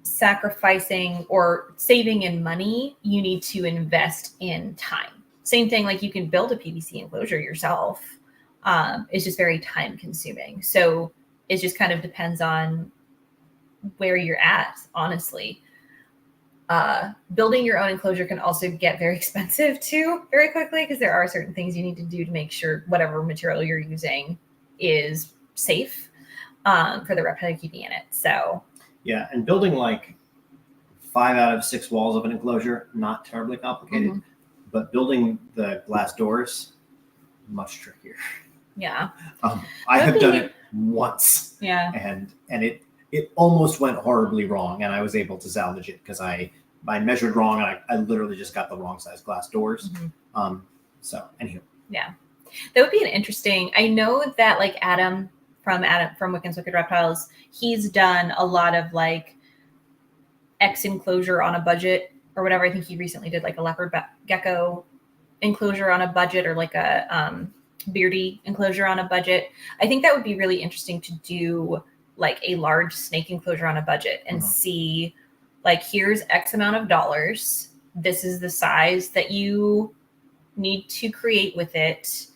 sacrificing or saving in money, you need to invest in time. Same thing, like you can build a PVC enclosure yourself. It's just very time consuming. So it just kind of depends on where you're at, honestly. Building your own enclosure can also get very expensive too, very quickly, because there are certain things you need to do to make sure whatever material you're using is safe for the reptile keeping in it. So yeah, and building like 5 out of 6 walls of an enclosure, not terribly complicated, but building the glass doors, much trickier. Yeah. I have done it once. Yeah. And it almost went horribly wrong, and I was able to salvage it because I measured wrong, and I literally just got the wrong size glass doors. So anywho. Yeah. That would be an interesting, I know that like Adam from Wiccan's Wicked Reptiles, he's done a lot of like X enclosure on a budget or whatever. I think he recently did like a leopard gecko enclosure on a budget, or like a beardy enclosure on a budget. I think that would be really interesting to do like a large snake enclosure on a budget and see like, here's X amount of dollars. This is the size that you need to create with it.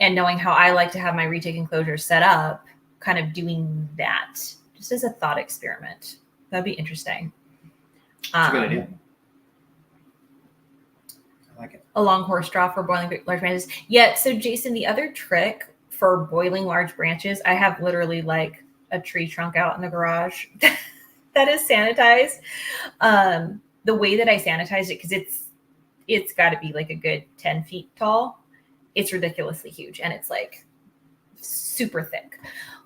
And knowing how I like to have my retake enclosure set up, kind of doing that just as a thought experiment. That'd be interesting. That's a good idea. I like it. A long horse straw for boiling large branches. Yeah. So Jason, the other trick for boiling large branches, I have literally like a tree trunk out in the garage that is sanitized. The way that I sanitized it, because it's got to be like a good 10 feet tall. It's ridiculously huge, and it's like super thick.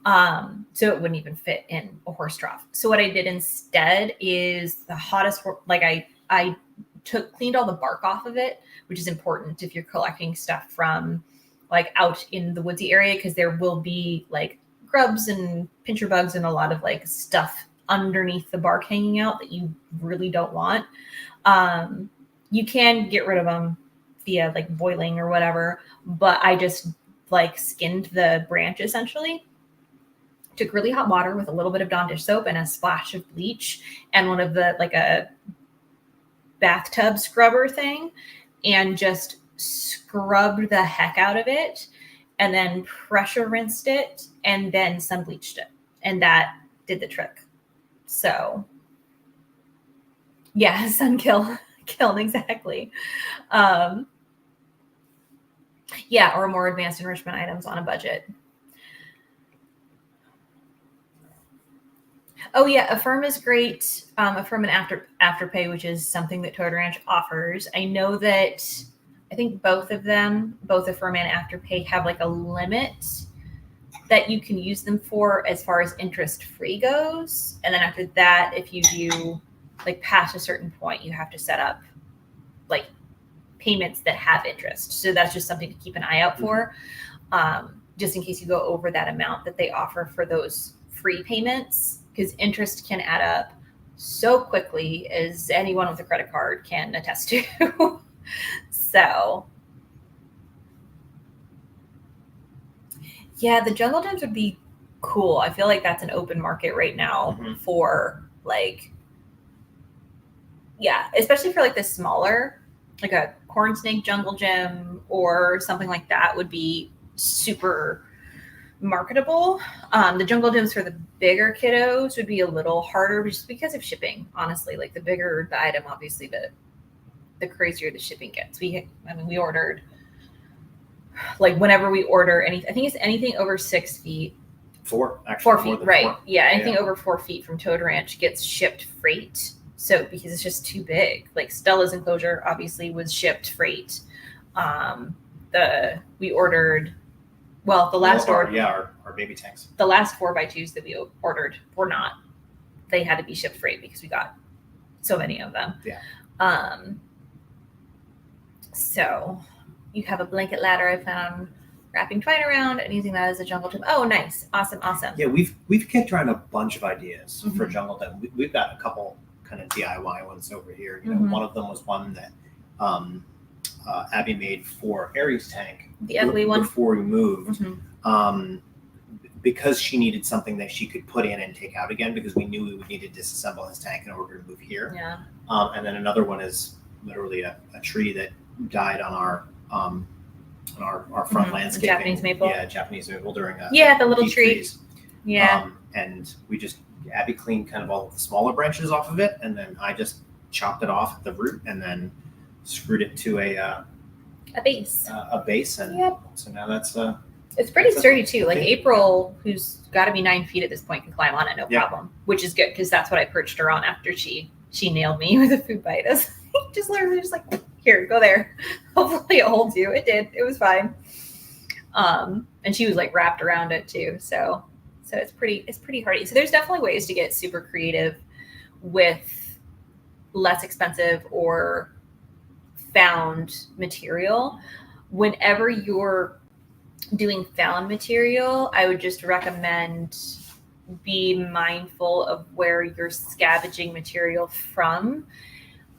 So it wouldn't even fit in a horse trough. So what I did instead is the hottest, like I cleaned all the bark off of it, which is important if you're collecting stuff from like out in the woodsy area, because there will be like grubs and pincher bugs and a lot of like stuff underneath the bark hanging out that you really don't want. You can get rid of them via like boiling or whatever, but I just like skinned the branch essentially, took really hot water with a little bit of Dawn dish soap and a splash of bleach and one of the like a bathtub scrubber thing, and just scrubbed the heck out of it, and then pressure rinsed it, and then sun bleached it, and that did the trick. So yeah, sun kiln, exactly. Yeah, or more advanced enrichment items on a budget. Oh yeah, Affirm is great. Affirm and Afterpay, which is something that Toad Ranch offers. I know that I think both of them, both Affirm and Afterpay, have like a limit that you can use them for as far as interest free goes. And then after that, if you do like past a certain point, you have to set up like payments that have interest. So that's just something to keep an eye out for, just in case you go over that amount that they offer for those free payments, because interest can add up so quickly, as anyone with a credit card can attest to. So yeah, the jungle gyms would be cool. I feel like that's an open market right now for like, yeah, especially for like the smaller, like a corn snake jungle gym or something like that would be super marketable. The jungle gyms for the bigger kiddos would be a little harder just because of shipping. Honestly, like the bigger the item, obviously the crazier the shipping gets. We ordered like whenever we order anything, I think it's anything over 6 feet. 4, actually. 4 feet, right? 4. Yeah, anything over 4 feet from Toad Ranch gets shipped freight. So because it's just too big. Like Stella's enclosure obviously was shipped freight. We ordered, well, the last order. Yeah, our baby tanks. The last 4x2s that we ordered were not. They had to be shipped freight because we got so many of them. Yeah. So you have a blanket ladder I found, wrapping twine around and using that as a jungle gym. Oh, nice. Awesome. Yeah, we've kicked around a bunch of ideas for jungle gym. We've got a couple kind of DIY ones over here. You know, one of them was one that Abby made for Aries' tank. The ugly one. Before we moved. Because she needed something that she could put in and take out again, because we knew we would need to disassemble his tank in order to move here. Yeah. And then another one is literally a tree that died on our front landscaping. Japanese maple. Yeah, Japanese maple during the little tree. Trees. Yeah. And Abby cleaned kind of all of the smaller branches off of it, and then I just chopped it off at the root and then screwed it to a base. A base, and so now that's it's pretty sturdy too. Like April, who's got to be 9 feet at this point, can climb on it no problem, which is good because that's what I perched her on after she nailed me with a food bite. I was just literally just like, here, go there. Hopefully it holds you. It did. It was fine. And she was like wrapped around it too. So it's pretty hardy. So there's definitely ways to get super creative with less expensive or found material. Whenever you're doing found material, I would just recommend be mindful of where you're scavenging material from.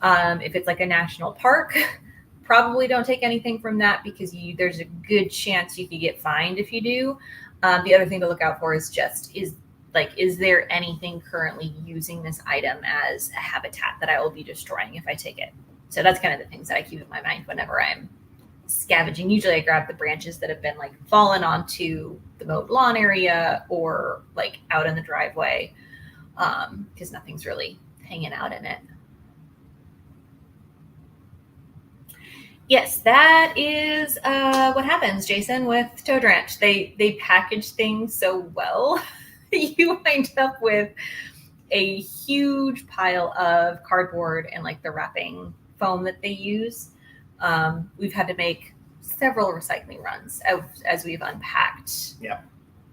If it's like a national park, probably don't take anything from that because there's a good chance you could get fined if you do. The other thing to look out for is like, is there anything currently using this item as a habitat that I will be destroying if I take it? So that's kind of the things that I keep in my mind whenever I'm scavenging. Usually I grab the branches that have been like fallen onto the mowed lawn area or like out in the driveway, because nothing's really hanging out in it. Yes, that is what happens, Jason, with Toad Ranch. They package things so well. You wind up with a huge pile of cardboard and like the wrapping foam that they use. We've had to make several recycling runs as we've unpacked. Yeah.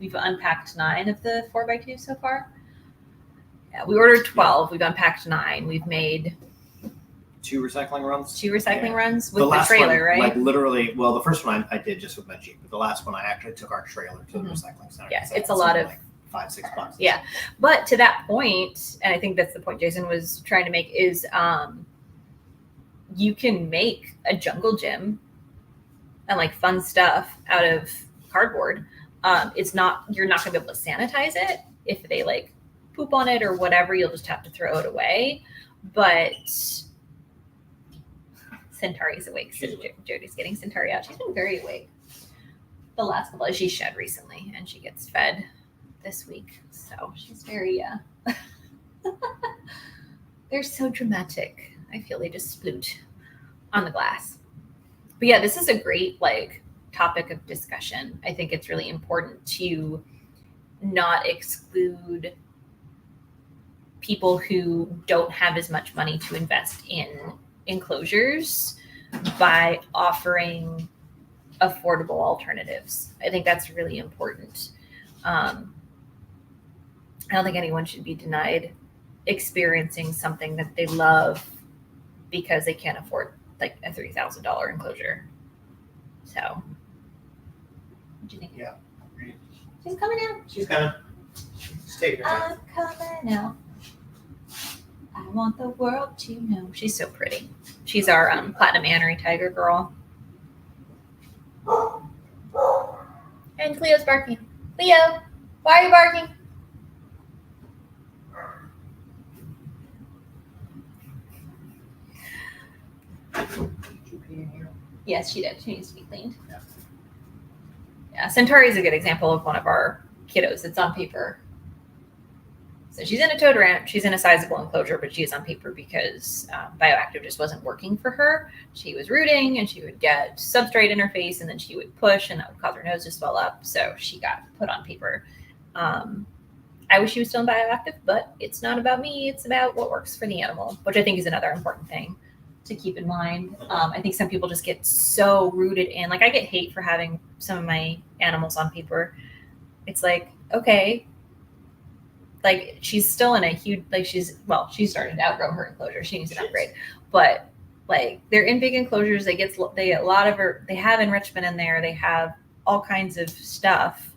We've unpacked 9 of the 4x2 so far. Yeah, we ordered 12. Yeah. We've unpacked 9. We've made 2 recycling runs. 2 recycling runs with the trailer, one, right? Like literally, well, the first one I did just with my Jeep, but the last one I actually took our trailer to the recycling center. Yes, it's a lot of like 5-6 bucks. Yeah, but to that point, and I think that's the point Jason was trying to make, is you can make a jungle gym and like fun stuff out of cardboard. It's not, you're not gonna be able to sanitize it. If they like poop on it or whatever, you'll just have to throw it away. But Centauri's awake. So Jody's getting Centauri out. She's been very awake. The last couple, she shed recently and she gets fed this week. So she's very, they're so dramatic. I feel they just sploot on the glass. But yeah, this is a great like topic of discussion. I think it's really important to not exclude people who don't have as much money to invest in enclosures by offering affordable alternatives. I think that's really important. I don't think anyone should be denied experiencing something that they love because they can't afford like a $3,000 enclosure. So, what do you think? Yeah. Great. She's coming out. She's coming. She's taking her time. I'm coming out. I want the world to know. She's so pretty. She's our platinum Anery tiger girl. And Cleo's barking. Cleo, why are you barking? Yes, she did. She needs to be cleaned. Yeah, Centauri is a good example of one of our kiddos that's on paper. So she's in a Toad Ranch. She's in a sizable enclosure, but she is on paper because bioactive just wasn't working for her. She was rooting and she would get substrate in her face and then she would push and that would cause her nose to swell up. So she got put on paper. I wish she was still in bioactive, but it's not about me. It's about what works for the animal, which I think is another important thing to keep in mind. I think some people just get so rooted in, like I get hate for having some of my animals on paper. It's like, okay, like she's still in a huge, like she's starting to outgrow her enclosure. She needs an upgrade, but like they're in big enclosures. They get a lot of her, they have enrichment in there. They have all kinds of stuff.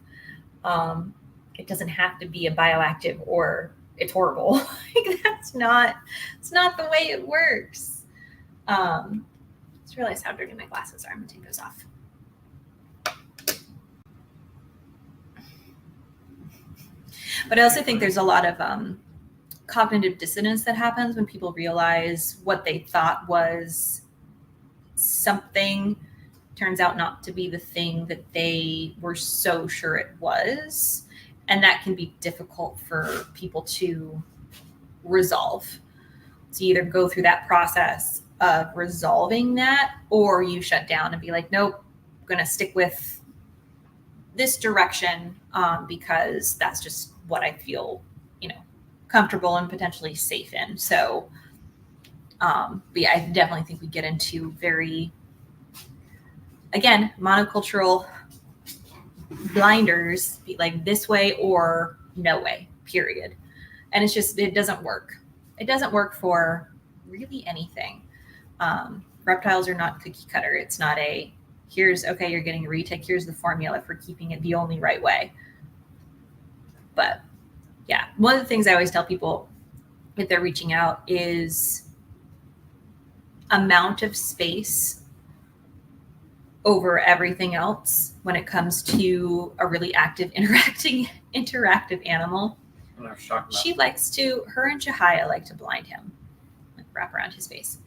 It doesn't have to be a bioactive or it's horrible. Like it's not the way it works. Just realized how dirty my glasses are. I'm gonna take those off. But I also think there's a lot of cognitive dissonance that happens when people realize what they thought was something turns out not to be the thing that they were so sure it was. And that can be difficult for people to resolve. So you either go through that process of resolving that, or you shut down and be like, nope, I'm going to stick with this direction because that's just what I feel, comfortable and potentially safe in. So, but yeah, I definitely think we get into very, again, monocultural blinders, be like this way or no way, period. And it's just, it doesn't work. It doesn't work for really anything. Reptiles are not cookie cutter. It's not you're getting a retake. Here's the formula for keeping it the only right way. But yeah, one of the things I always tell people if they're reaching out is amount of space over everything else when it comes to a really active, interactive animal. what I was talking about. She likes to, her and Chihaya like to blind him, like wrap around his face.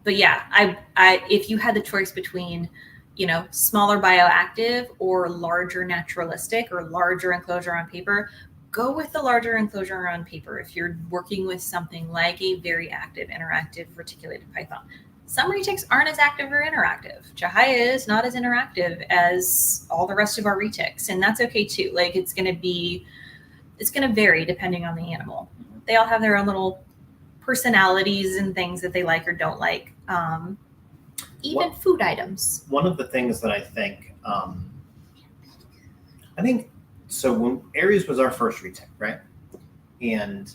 But yeah, I if you had the choice between, you know, smaller bioactive or larger naturalistic or larger enclosure on paper, go with the larger enclosure on paper if you're working with something like a very active, interactive reticulated python. Some retics aren't as active or interactive. Chihaya is not as interactive as all the rest of our retics, and that's okay too. Like it's going to vary depending on the animal. They all have their own little personalities and things that they like or don't like. Even food items. One of the things that I think so when Aries was our first retic, right? And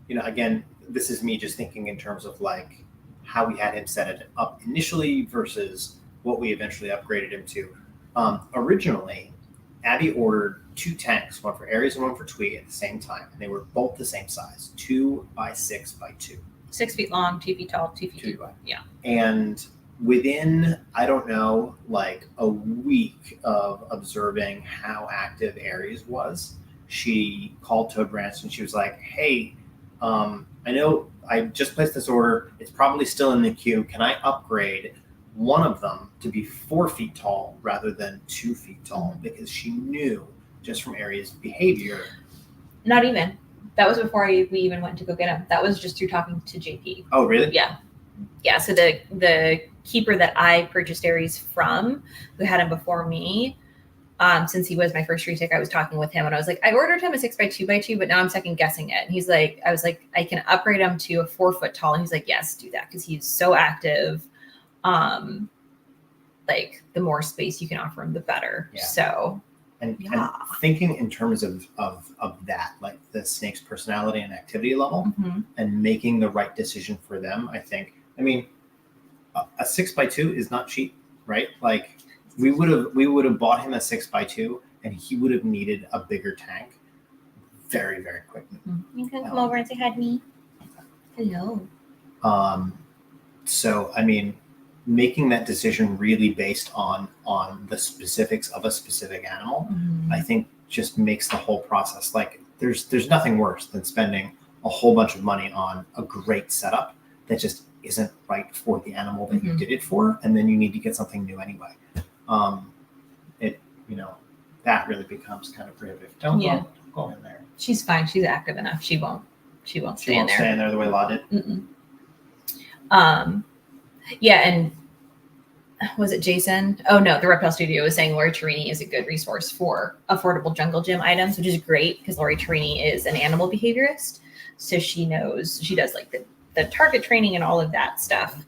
you know, again, this is me just thinking in terms of like how we had him set it up initially versus what we eventually upgraded him to. Originally, Abby ordered 2 tanks, one for Aries and one for Twee at the same time, and they were both the same size, 2 by 6 by 2. 6 feet long, 2 feet tall, 2 feet deep. Yeah. And within, I don't know, like a week of observing how active Aries was, she called Toad Ranch and she was like, hey, I know I just placed this order. It's probably still in the queue. Can I upgrade one of them to be 4 feet tall rather than 2 feet tall? Because she knew just from Aries' behavior. Not even. That was before we even went to go get him. That was just through talking to JP. Oh, really? Yeah. Yeah. So the keeper that I purchased Aries from, who had him before me, since he was my first retic, I was talking with him and I was like, I ordered him a 6 by 2 by 2, but now I'm second guessing it. And he's like, I was like, I can upgrade him to a 4 foot tall. And he's like, yes, do that. Cause he's so active. Like the more space you can offer him, the better. Yeah. So, and thinking in terms of that, like the snake's personality and activity level, and making the right decision for them, I think. I mean, a 6 by 2 is not cheap, right? Like we would have bought him a 6 by 2, and he would have needed a bigger tank, very very quickly. You can come over and say hi to me. Hello. So I mean, making that decision really based on the specifics of a specific animal, I think just makes the whole process, like there's nothing worse than spending a whole bunch of money on a great setup that just isn't right for the animal that you did it for, and then you need to get something new anyway. It, you know, that really becomes kind of prohibitive. Don't go in there. She's fine. She's active enough. She won't stay in there. She won't stay in there the way Law did. Yeah, and was it Jason? Oh no, the Reptile Studio was saying Lori Tarini is a good resource for affordable jungle gym items, which is great because Lori Tarini is an animal behaviorist, so she knows, she does like the target training and all of that stuff,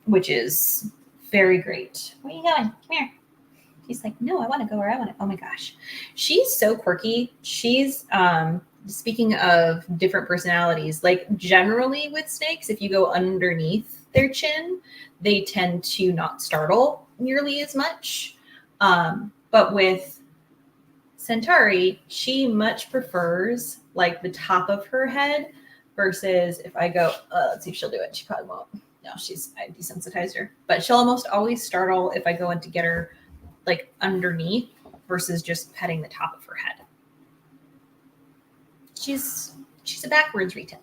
which is very great. Where are you going? Come here. He's like, no, I want to go where I want to. Oh my gosh, she's so quirky. She's speaking of different personalities, like generally with snakes, if you go underneath their chin, they tend to not startle nearly as much. But with Centauri, she much prefers like the top of her head versus if I go, let's see if she'll do it. She probably won't. No, I desensitized her, but she'll almost always startle if I go in to get her like underneath versus just petting the top of her head. She's a backwards retic.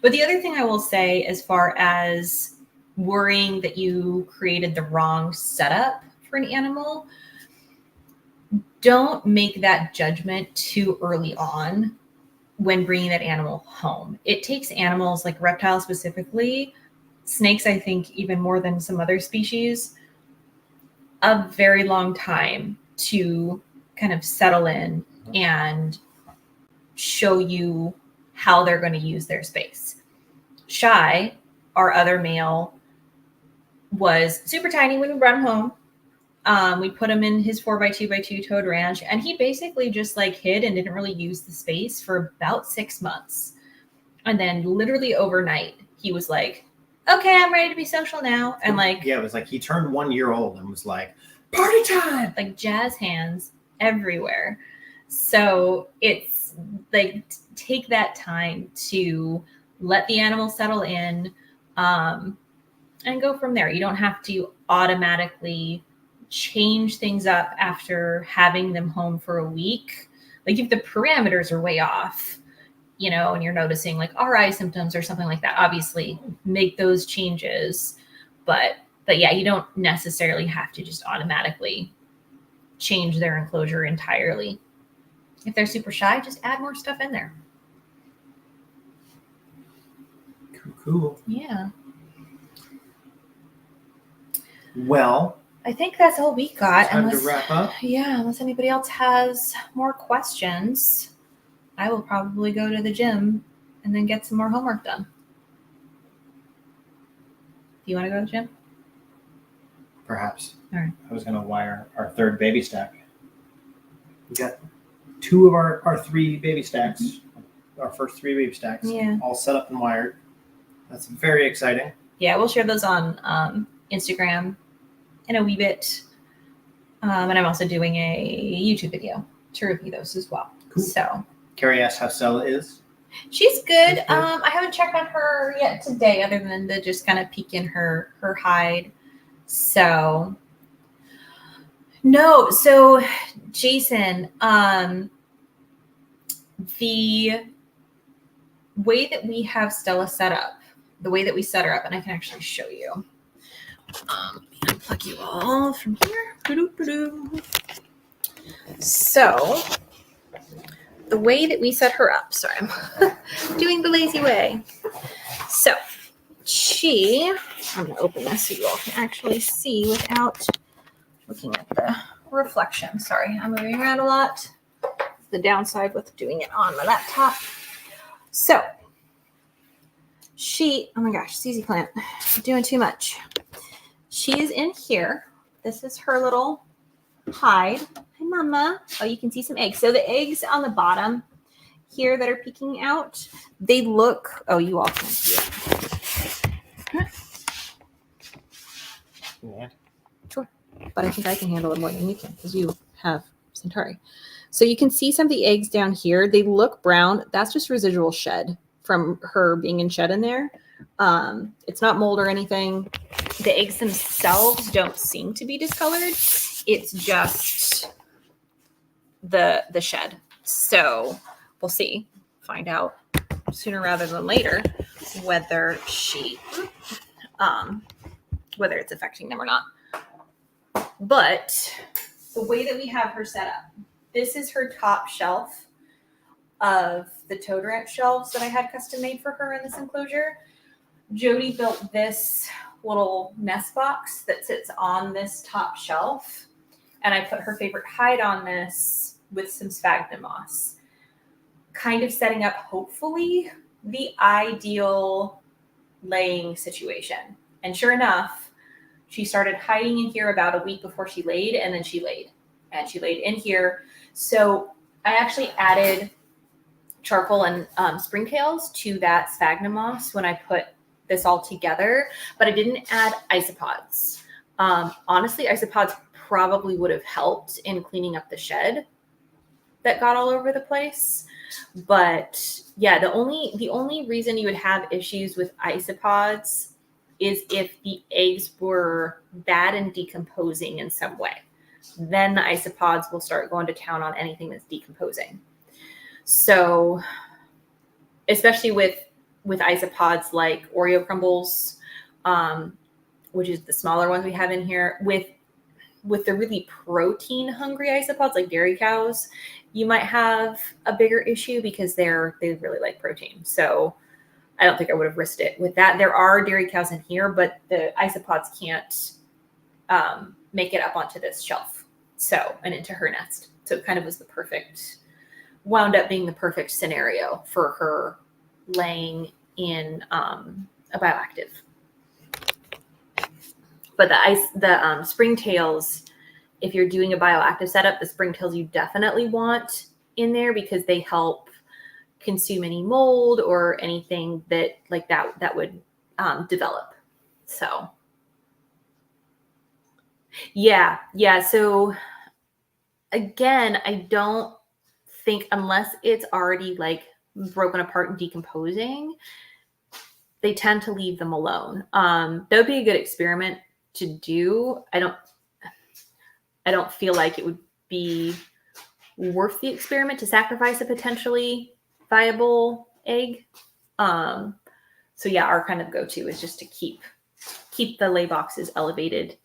But the other thing I will say, as far as worrying that you created the wrong setup for an animal, don't make that judgment too early on when bringing that animal home. It takes animals, like reptiles specifically, snakes, I think even more than some other species, a very long time to kind of settle in and show you how they're going to use their space. Shy, our other male, was super tiny when we brought him home. We put him in his 4 by 2 by 2 Toad Ranch, and he basically just like hid and didn't really use the space for about 6 months. And then literally overnight, he was like, okay, I'm ready to be social now. And like, yeah, it was like he turned 1 year old and was like, party time, like jazz hands everywhere. So it's like, take that time to let the animal settle in, and go from there. You don't have to automatically change things up after having them home for a week, like if the parameters are way off, you know, and you're noticing like RI symptoms or something like that, obviously make those changes. But yeah, you don't necessarily have to just automatically change their enclosure entirely. If they're super shy, just add more stuff in there. Cool. Yeah. Well, I think that's all we got. Time to wrap up. Yeah, unless anybody else has more questions, I will probably go to the gym and then get some more homework done. Do you want to go to the gym? Perhaps. All right. I was going to wire our third baby stack. We got 2 of our 3 baby stacks, our first 3 baby stacks, all set up and wired. That's very exciting. Yeah, we'll share those on Instagram in a wee bit. And I'm also doing a YouTube video to review those as well. Cool. So Carrie asked how Stella is. She's good. I haven't checked on her yet today, other than to just kind of peek in her hide. So no. So Jason, the way that we have Stella set up, the way that we set her up, and I can actually show you. Unplug you all from here. So the way that we set her up, sorry, I'm doing the lazy way. So I'm going to open this so you all can actually see without looking at the reflection. Sorry, I'm moving around a lot. The downside with doing it on my laptop. So oh my gosh, Susie Plant, doing too much. She is in here. This is her little hide. Hi, Mama. Oh, you can see some eggs. So the eggs on the bottom here that are peeking out, they look, you all can see it. Yeah. Sure. But I think I can handle it more than you can because you have Centauri. So you can see some of the eggs down here. They look brown. That's just residual shed from her being in shed in there. It's not mold or anything. The eggs themselves don't seem to be discolored. It's just the shed. So we'll see. Find out sooner rather than later whether whether it's affecting them or not. But the way that we have her set up, this is her top shelf of the toad ranch shelves that I had custom made for her in this enclosure. Jody built this little nest box that sits on this top shelf, and I put her favorite hide on this with some sphagnum moss, kind of setting up hopefully the ideal laying situation. And sure enough, she started hiding in here about a week before she laid, and then she laid in here. So I actually added charcoal and springtails to that sphagnum moss when I put this all together, but I didn't add isopods. Honestly, isopods probably would have helped in cleaning up the shed that got all over the place. But yeah, the only reason you would have issues with isopods is if the eggs were bad and decomposing in some way. Then the isopods will start going to town on anything that's decomposing. So especially with isopods like Oreo crumbles, which is the smaller ones we have in here, with the really protein hungry isopods like dairy cows, you might have a bigger issue because they really like protein. So I don't think I would have risked it with that. There are dairy cows in here, but the isopods can't make it up onto this shelf. And into her nest. So it kind of was wound up being the perfect scenario for her laying in a bioactive. But the springtails, if you're doing a bioactive setup, the springtails you definitely want in there because they help consume any mold or anything that would develop. So yeah. So again, I don't think, unless it's already like broken apart and decomposing, they tend to leave them alone. That would be a good experiment to do. I don't feel like it would be worth the experiment to sacrifice a potentially viable egg. So yeah, our kind of go-to is just to keep the lay boxes elevated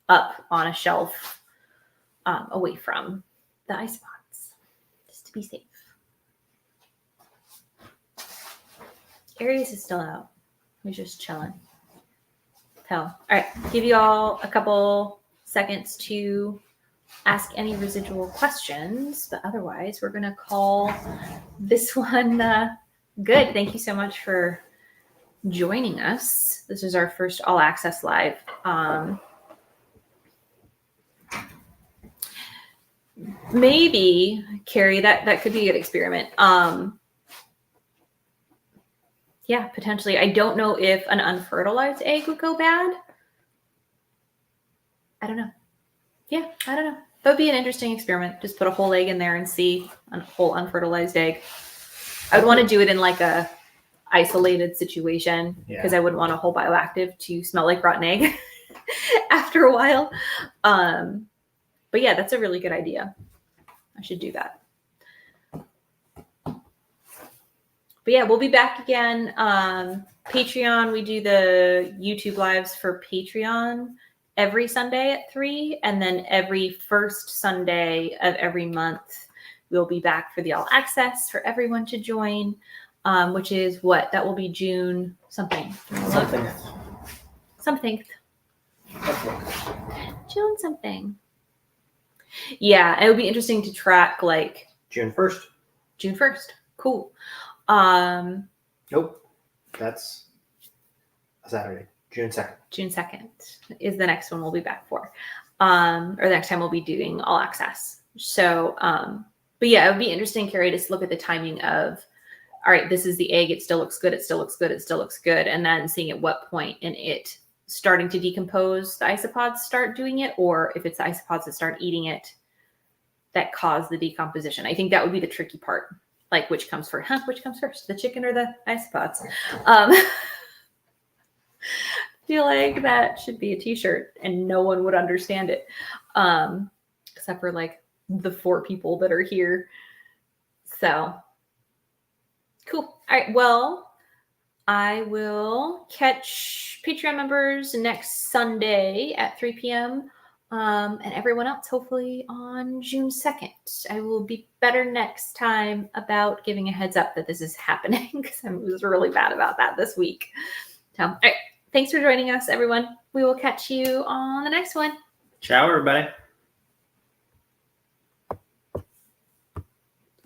up on a shelf, away from the ice pods, just to be safe. Aries is still out. He's just chilling. Hell. All right, give you all a couple seconds to ask any residual questions, but otherwise we're going to call this one good. Thank you so much for joining us. This is our first all access live. Maybe, Carrie, that could be a good experiment. Yeah, potentially. I don't know if an unfertilized egg would go bad. I don't know. Yeah, I don't know. That would be an interesting experiment. Just put a whole egg in there and see a whole unfertilized egg. I would want to do it in like a isolated situation because I wouldn't want a whole bioactive to smell like rotten egg after a while. But yeah, that's a really good idea. I should do that. But yeah, we'll be back again. Patreon, we do the YouTube lives for Patreon every Sunday at 3, and then every first Sunday of every month we'll be back for the all access for everyone to join, which is what? That will be June something. June something. Yeah, it would be interesting to track like June 1st. June 1st. Cool. Nope. That's a Saturday. June 2nd. June 2nd is the next one we'll be back for. Or the next time we'll be doing all access. So, but yeah, it would be interesting, Carrie, to look at the timing of, all right, this is the egg. It still looks good. It still looks good. It still looks good. And then seeing at what point in it starting to decompose, the isopods start doing it, or if it's the isopods that start eating it that cause the decomposition. I think that would be the tricky part. Like which comes first, the chicken or the isopods? I feel like that should be a t-shirt and no one would understand it. Except for like the 4 people that are here. So cool. All right. Well, I will catch Patreon members next Sunday at 3 p.m. And everyone else, hopefully on June 2nd. I will be better next time about giving a heads up that this is happening because I was really bad about that this week. So, all right. Thanks for joining us, everyone. We will catch you on the next one. Ciao, everybody.